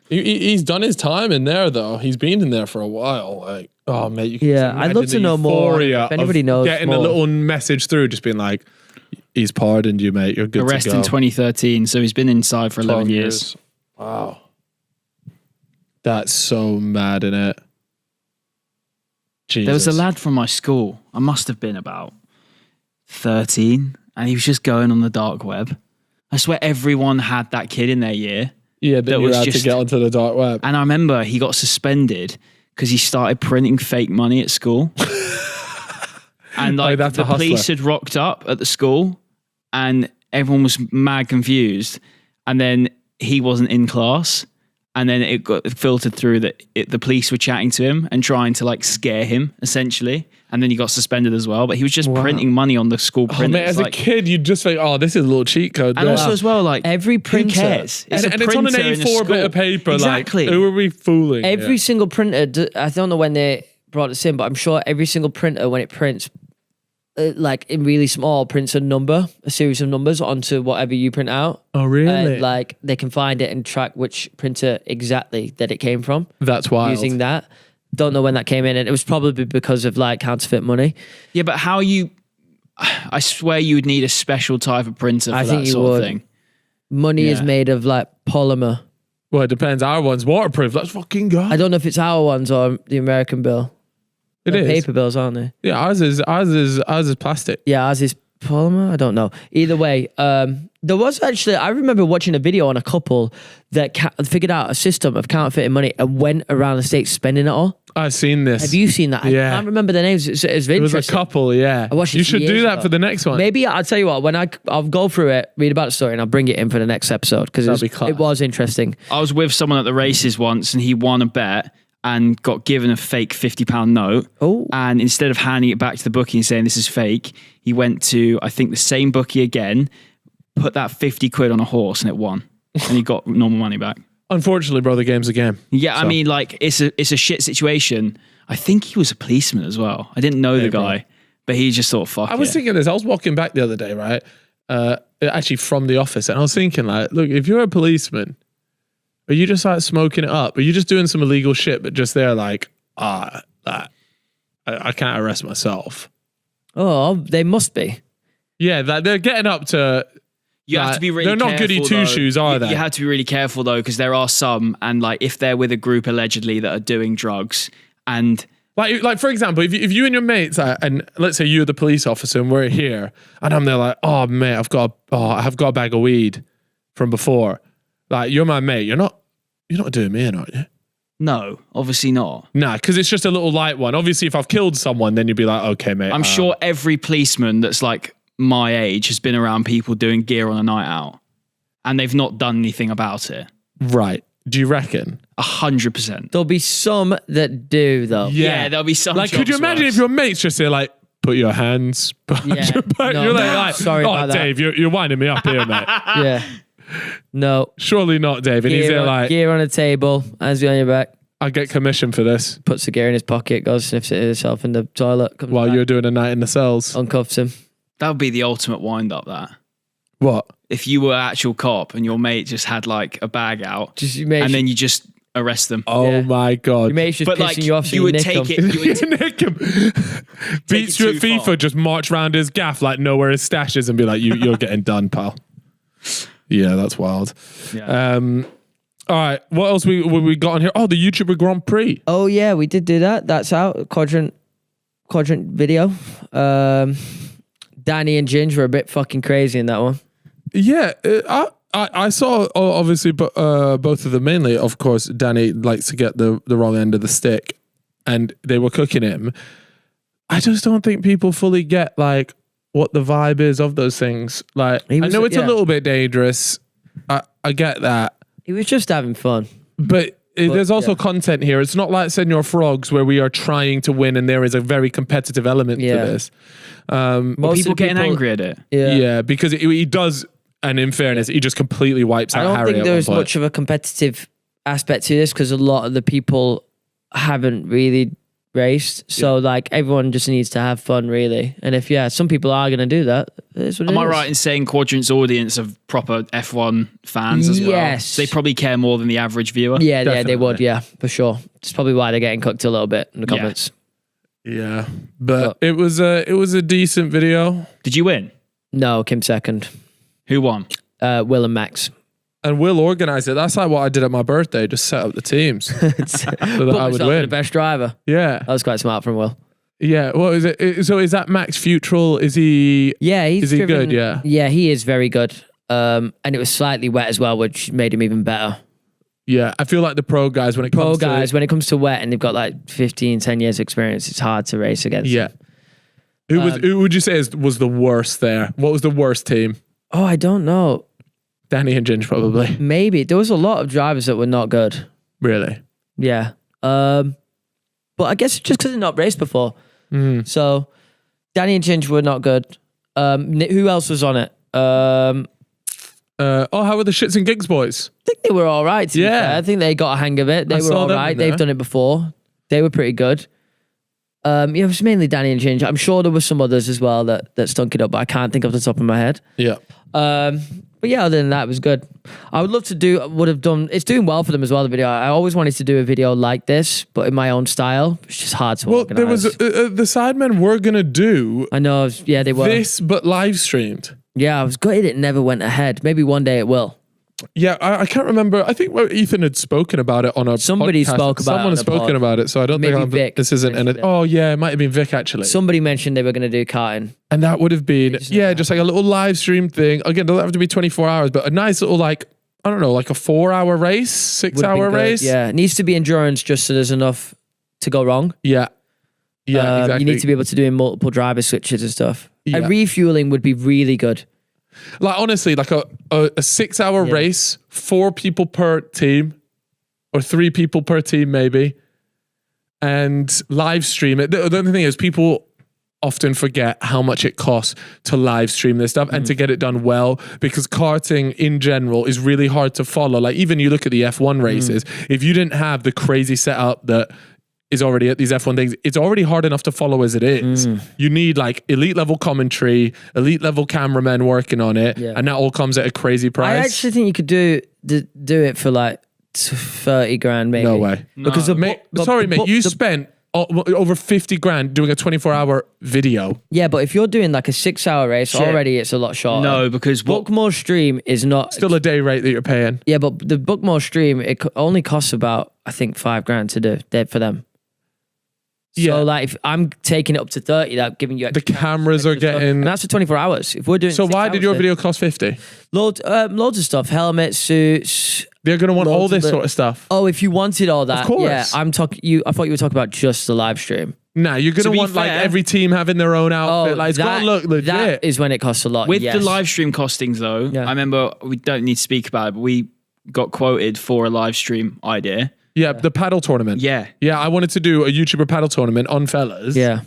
He's done his time in there, though. He's been in there for a while. Like, oh, mate, you can I'd love to know more. If anybody knows, getting a little message through, just being like, he's pardoned you, mate. You're good Arrest to go. in 2013, so he's been inside for 11 years. Wow. That's so mad, innit? Jesus. There was a lad from my school. I must have been about 13, and he was just going on the dark web. I swear everyone had that kid in their year. Yeah, that was was just to get onto the dark web. And I remember he got suspended because he started printing fake money at school. And like that's the a hustler. police had rocked up at the school and everyone was mad confused. And then he wasn't in class. And then it got filtered through that the police were chatting to him and trying to like scare him essentially. And then he got suspended as well. But he was just printing money on the school printers. Mate, as a kid, you'd just think, oh, this is a little cheat code. And also as well, like every printer, who cares? And it's on an A4 bit of paper. Exactly. Like, who are we fooling? Every single printer, I don't know when they brought this in, but I'm sure every single printer, when it prints, like in really small, prints a series of numbers onto whatever you print out. Oh, really? And like they can find it and track which printer exactly that it came from. That's wild. Using that. Don't know when that came in, and it was probably because of like counterfeit money. Yeah, but how you... I swear you would need a special type of printer for that sort of thing. Money is made of like polymer. Well, it depends. Our one's waterproof. Let's fucking go. I don't know if it's our ones or the American bill. It They're is. paper bills, aren't they? Yeah, ours is plastic. Yeah, ours is polymer. I don't know. Either way, there was actually, I remember watching a video on a couple that figured out a system of counterfeiting money and went around the States spending it all. I've seen this. Have you seen that? Yeah. I can't remember the names. It's It was a couple, yeah. I watched it You should do years that ago. for the next one. Maybe I'll tell you what, when I'll go through it, read about the story, and I'll bring it in for the next episode because That'd be class. it was interesting. I was with someone at the races once and he won a bet and got given a fake £50 note. Oh. And instead of handing it back to the bookie and saying this is fake, he went to, I think, the same bookie again, put that 50 quid on a horse and it won. And he got normal money back. Unfortunately, bro, the game's a game. Yeah, I mean, like, it's a shit situation. I think he was a policeman as well. I didn't know the guy, but he just thought, fuck I was it. thinking this. I was walking back the other day, right? Actually from the office, and I was thinking, like, look, if you're a policeman, are you just like smoking it up? Are you just doing some illegal shit, but just there like, I can't arrest myself? Oh, they must be. Yeah, that they're getting up to. You have to be really They're not careful, goody though. two-shoes, are they? You have to be really careful, though, because there are some, and like if they're with a group allegedly that are doing drugs, and Like for example, if you and your mates and let's say you're the police officer and we're here and I'm there like, oh mate, I've got a bag of weed from before. Like you're my mate. You're not doing me in, aren't you? No, obviously not. Nah, because it's just a little light one. Obviously, if I've killed someone, then you'd be like, okay, mate. I'm sure every policeman that's like my age has been around people doing gear on a night out, and they've not done anything about it. Right. Do you reckon? 100%. There'll be some that do though. Yeah, there'll be some. Like, could you imagine if your mates just say like, put your hands behind your back? No, You're like, sorry about that. Dave, you're winding me up here, mate. Yeah. No. Surely not, Dave. And he's there like, gear on a table, hands behind your back. I get commission for this. Puts the gear in his pocket, goes sniffs it himself in the toilet. Comes While back, you're doing a night in the cells. uncuffs him. That would be the ultimate wind up. That What? if you were an actual cop and your mate just had like a bag out, Just you and then you just arrest them. Oh Yeah. my God. your mate's just But pissing like you off, so you would nick take him. it. You would Nick him. Beats it you at too FIFA, far. just march round his gaff like know where his stash is and be like, you're getting done, pal. Yeah, that's wild. Yeah. All right, what else we got on here? Oh, the YouTuber Grand Prix. Oh yeah, we did do that. That's out. Quadrant video. Danny and Ginge were a bit fucking crazy in that one. Yeah, I saw obviously both of them mainly. Of course, Danny likes to get the wrong end of the stick, and they were cooking him. I just don't think people fully get like what the vibe is of those things. Like, I know it's a little bit dangerous. I get that. He was just having fun. But there's also content here. It's not like Senor Frogs where we are trying to win and there is a very competitive element to this. Most people of the getting angry at it. Yeah, because he does, and in fairness, he just completely wipes out I don't Harry think at there's one point. much of a competitive aspect to this because a lot of the people haven't really raced. So like everyone just needs to have fun really. And if some people are going to do that. That's what Am it I is. right in saying Quadrant's audience of proper F1 fans as well? Yes. They probably care more than the average viewer. Yeah, they Definitely. would. Yeah, for sure. It's probably why they're getting cooked a little bit in the Yeah. comments. Yeah, but it was a decent video. Did you win? No, Kim second. Who won? Will and Max. And Will organised it. That's like what I did at my birthday. Just set up the teams so that I would The win. best driver. Yeah, That was quite smart from Will. yeah. What is it? So is that Max Futrell? Is he? Yeah, Is he good? Yeah. Yeah, he is very good. And it was slightly wet as well, which made him even better. Yeah, I feel like the pro guys when it comes When it comes to wet and they've got like 15, 10 years experience, it's hard to race against. Yeah. Who would you say was the worst there? What was the worst team? Oh, I don't know. Danny and Ginge probably. Maybe. There was a lot of drivers that were not good. Really? Yeah. But I guess just because they've not raced before. So Danny and Ginge were not good. Who else was on it? I How were the Shits and Gigs boys? think they were all right. to be Yeah. fair. I think they got a hang of it. They I were saw all them right. in there. They've done it before. They were pretty good. It was mainly Danny and Ginge. I'm sure there were some others as well that stunk it up, but I can't think off the top of my head. Yeah. But yeah, other than that, it was good. I would love to would have done, it's doing well for them as well, the video. I always wanted to do a video like this, but in my own style. It's just hard to Well, organize. there was the Sidemen were gonna do I know, yeah, they were. this, but live streamed. Yeah, I was gutted it never went ahead. Maybe one day it will. Yeah, I can't remember. I think Ethan had spoken about it on a Somebody podcast. spoke about it Someone on has a spoken pod. about it, so I don't Maybe think Vic this isn't mentioned anything. it. Oh yeah, it might have been Vic actually. Somebody mentioned they were going to do karting. And that would have been, just like a little live stream thing. Again, it doesn't have to be 24 hours, but a nice little, like, I don't know, like a 4-hour race, Would have been 6-hour good. race. Yeah, it needs to be endurance just so there's enough to go wrong. Yeah. Yeah, exactly. You need to be able to do multiple driver switches and stuff. Yeah. And refueling would be really good. Like, honestly, like a 6-hour race, 4 people per team, or 3 people per team, maybe, and live stream it. The other thing is, people often forget how much it costs to live stream this stuff and to get it done well, because karting in general is really hard to follow. Like, even you look at the F1 races, if you didn't have the crazy setup that is already at these F1 things, it's already hard enough to follow as it is. You need like elite level commentary, elite level cameramen working on it, and that all comes at a crazy price. I actually think you could do it for like 30 grand maybe. No way. Because Mate, you spent over 50 grand doing a 24-hour video. Yeah, but if you're doing like a 6-hour race, already it's a lot shorter. No, because Book more stream is not Still a day rate that you're paying. Yeah, but the book more stream, it only costs about, I think, 5 grand to do for them. So like if I'm taking it up to 30, that giving you The cameras are getting. and that's for 24 hours. If we're doing So 6 why did hours your then- video cost 50? loads of stuff, helmets, suits. They're going to want all Loads of this it. sort of stuff. Oh, if you wanted all that, Of course. yeah. I thought you were talking about just the live stream. Nah, you're going To to be want like fair- every team having their own outfit. Like it's got to look legit. That is when it costs a lot. With yes. the live stream costings, though, Yeah. I remember we don't need to speak about it, but we got quoted for a live stream idea. Yeah, the paddle tournament. Yeah. Yeah, I wanted to do a YouTuber paddle tournament on fellas. Yeah.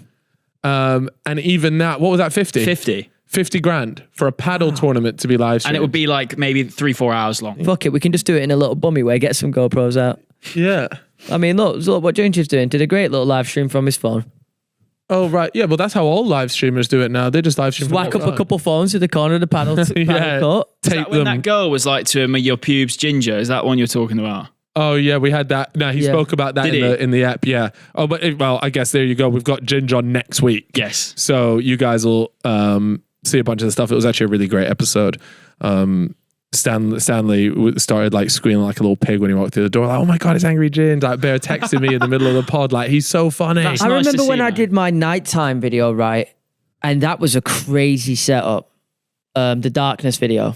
And even that, what was that, 50? 50 grand for a paddle tournament to be live streamed. And it would be like maybe 3-4 hours long. Fuck it, we can just do it in a little bummy way. Get some GoPros out. Yeah. I mean, look what Junji's doing. Did a great little live stream from his phone. Oh, right. Yeah, well, that's how all live streamers do it now. They just live stream. Just whack up a couple phones to the corner of the paddle, Yeah. court. Is Take that when them. that girl was like to him, your pubes ginger? Is that one you're talking about? Oh, yeah, we had that. No, he Yeah. spoke about that Did he? in the app. Yeah. Oh, but well, I guess there you go. We've got Ginge on next week. Yes. So you guys will see a bunch of the stuff. It was actually a really great episode. Stanley started like squealing like a little pig when he walked through the door. Like, oh my God, it's Angry Ginge. Like Bear texted me in the middle of the pod. Like, he's so funny. That's I nice to remember when see, I man. did my nighttime video, right? And that was a crazy setup. The darkness video.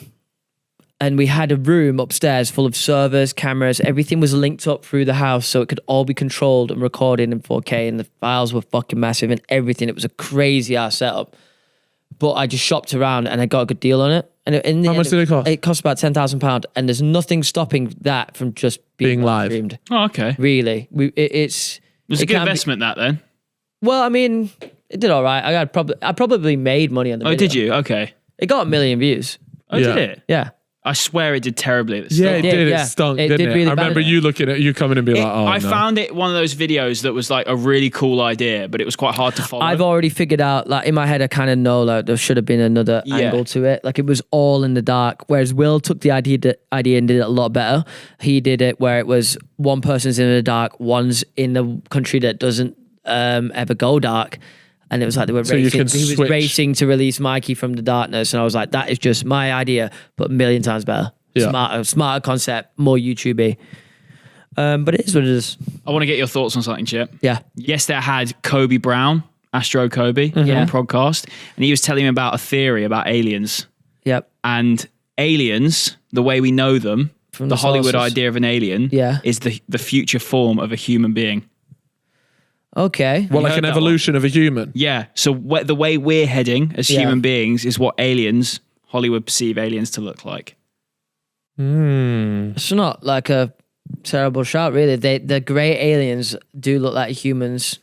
And we had a room upstairs full of servers, cameras, everything was linked up through the house so it could all be controlled and recorded in 4K, and the files were fucking massive and everything. It was a crazy ass setup. But I just shopped around and I got a good deal on it. And in the How end, much did it cost? It cost about £10,000, and there's nothing stopping that from just being Live. streamed. Oh, okay. Really, it's It was a it good can be- investment, that then. well, I mean, it did all right. I probably made money on the Oh, video. did you? Okay. It got 1 million views. Oh, Yeah. did it? Yeah. I swear it did terribly at the Yeah, start. it did, did. yeah. It stunk, It didn't did it? really I remember bad. you looking at you coming and being like, oh, I no. found it one of those videos that was like a really cool idea, but it was quite hard to follow. I've already figured out, like in my head, I kind of know like there should have been another Yeah. angle to it. Like it was all in the dark. Whereas Will took the idea and did it a lot better. He did it where it was one person's in the dark, one's in the country that doesn't ever go dark. And it was like they were So you racing. can He was switch. racing to release Mikey from the darkness, and I was like, that is just my idea, but a million times better. Yeah. Smarter concept, more YouTube-y. But it is what it is. I want to get your thoughts on something, Chip. Yeah. Yesterday I had Kobe Brown, Astro Kobe, Yeah. on podcast, and he was telling me about a theory about aliens. Yep. And aliens, the way we know them, From the the Hollywood sources. idea of an alien, Yeah. is the future form of a human being. Okay. Well, like heard an that evolution of a human. Yeah. So the way we're heading as Yeah. human beings is what Hollywood perceive aliens to look like. It's not like a terrible shot, really. The grey aliens do look like humans,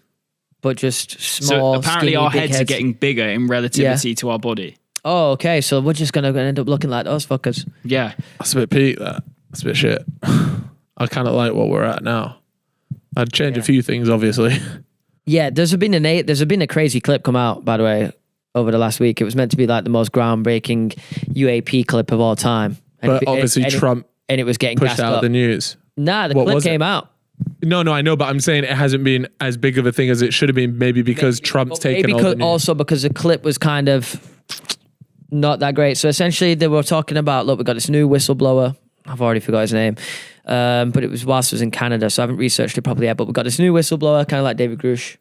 but just small. So apparently skinny, our big heads are heads. getting bigger in relativity to our body. Oh, okay. So we're just gonna end up looking like those fuckers. Yeah. That's a bit peak, that. That's a bit shit. I kind of like what we're at now. I'd change a few things, obviously. Yeah, there's been a crazy clip come out, by the way, over the last week. It was meant to be like the most groundbreaking UAP clip of all time. And But obviously Trump and it was getting pushed gassed out up. the news. Nah, the What clip was it? came out. No, I know, but I'm saying it hasn't been as big of a thing as it should have been, maybe because Trump's taken Maybe all the news. also because the clip was kind of not that great. So essentially, they were talking about, look, we got this new whistleblower. I've already forgot his name, but it was whilst I was in Canada, so I haven't researched it properly yet. But we got this new whistleblower, kind of like David Grush.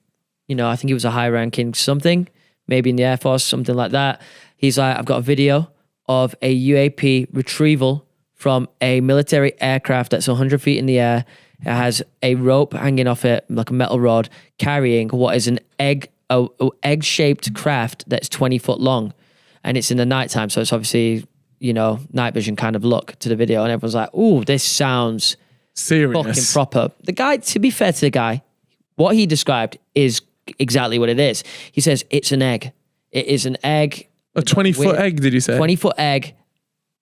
You know, I think he was a high-ranking something, maybe in the Air Force, something like that. He's like, I've got a video of a UAP retrieval from a military aircraft that's 100 feet in the air. It has a rope hanging off it, like a metal rod, carrying what is an egg-shaped craft that's 20 foot long. And it's in the nighttime, so it's obviously, you know, night vision kind of look to the video. And everyone's like, ooh, this sounds fucking Serious. proper. The guy, to be fair to the guy, what he described is exactly what it is. He says it's an egg. It is an egg. A 20-foot egg, did you say? 20-foot egg.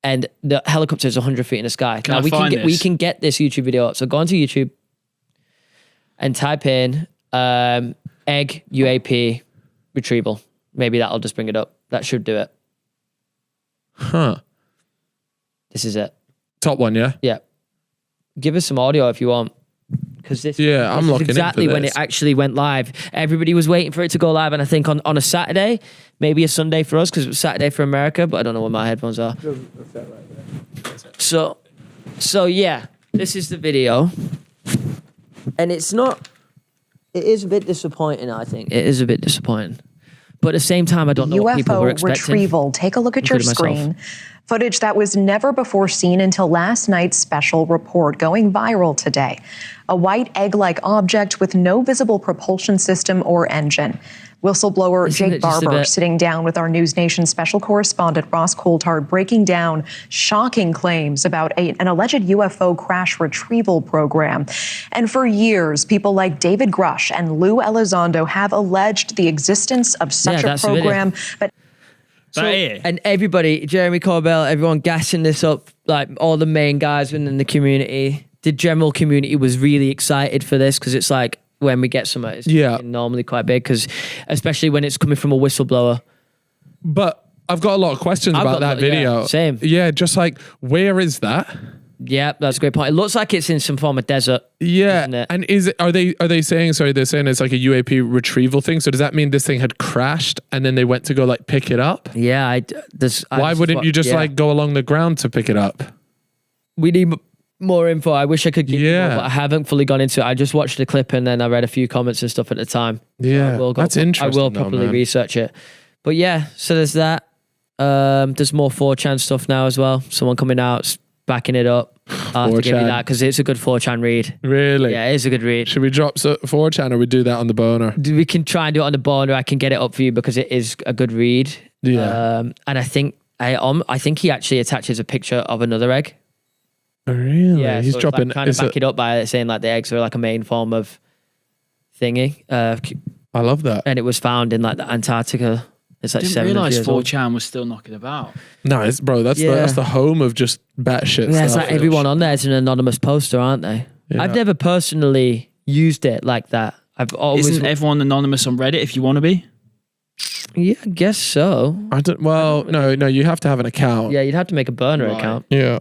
And the helicopter is 100 feet in the sky. Can I find we this? can get this YouTube video up. So go onto YouTube and type in egg UAP retrieval. Maybe that'll just bring it up. That should do it. Huh. This is it. Top one, yeah? Yeah. Give us some audio if you want. Because this, Yeah, I'm this is looking into exactly when this. it actually went live. Everybody was waiting for it to go live, and I think on a Saturday, maybe a Sunday for us, because it was Saturday for America, but I don't know where my headphones are. So yeah, this is the video. And it's not It is a bit disappointing, I think. It is a bit disappointing. But at the same time, I don't know what people were UFO expecting. retrieval. Take a look at your screen. Footage that was never before seen until last night's special report, going viral today. A white egg-like object with no visible propulsion system or engine. Whistleblower Jake Barber sitting down with our News Nation special correspondent Ross Coulthard, breaking down shocking claims about an alleged UFO crash retrieval program. And for years, people like David Grush and Lou Elizondo have alleged the existence of such a program. But and everybody, Jeremy Corbell, everyone gassing this up, like all the main guys within the community. The general community was really excited for this because it's like, when we get somewhere, it's normally quite big, because especially when it's coming from a whistleblower. But I've got a lot of questions about that video. Same. Yeah, just like, where is that? Yeah, that's a great point. It looks like it's in some form of desert. Yeah, isn't it? and are they saying? Sorry, they're saying it's like a UAP retrieval thing. So does that mean this thing had crashed and then they went to go like pick it up? Yeah, Why wouldn't you just like go along the ground to pick it up? We need more info. I wish I could give you more, but I haven't fully gone into it. I just watched the clip and then I read a few comments and stuff at the time. Yeah, that's interesting. I will properly research it. But yeah, so there's that. There's more 4chan stuff now as well. Someone coming out backing it up. I'll have to give you that because it's a good 4chan read. Really? Yeah, it is a good read. Should we drop 4chan or we do that on the boner? We can try and do it on the boner. I can get it up for you because it is a good read. Yeah. And I think he actually attaches a picture of another egg. Oh, really? Yeah, he's so dropping. Like trying to back it up by saying like the eggs are like a main form of thingy. I love that. And it was found in like the Antarctica. It's like I didn't 700 realise years old. 4chan was still knocking about. No, that's the home of just batshit Yeah, stuff. it's like everyone on there is an anonymous poster, aren't they? Yeah. I've never personally used it like that. I've always. Isn't everyone anonymous on Reddit if you want to be? Yeah, I guess so. No, you have to have an account. Yeah, you'd have to make a burner account. Yeah.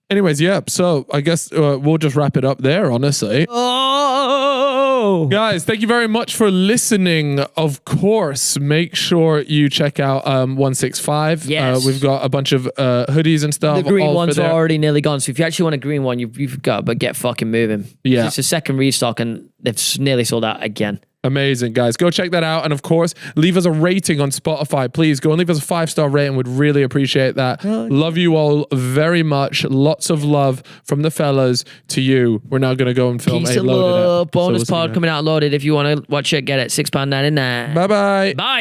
Anyways, yeah. So I guess we'll just wrap it up there, honestly. Oh! Guys, thank you very much for listening. Of course, make sure you check out 165. Yes. We've got a bunch of hoodies and stuff. The green ones are already nearly gone. So if you actually want a green one, you've got to get fucking moving. Yeah. It's a second restock and they've nearly sold out again. Amazing, guys. Go check that out. And of course, leave us a rating on Spotify. Please go and leave us a 5-star rating. We'd really appreciate that. Love you all very much. Lots of love from the fellas to you. We're now going to go and film Peace a and loaded love. Bonus pod pod coming out loaded. If you want to watch it, get it. £6.99. Bye-bye. Bye.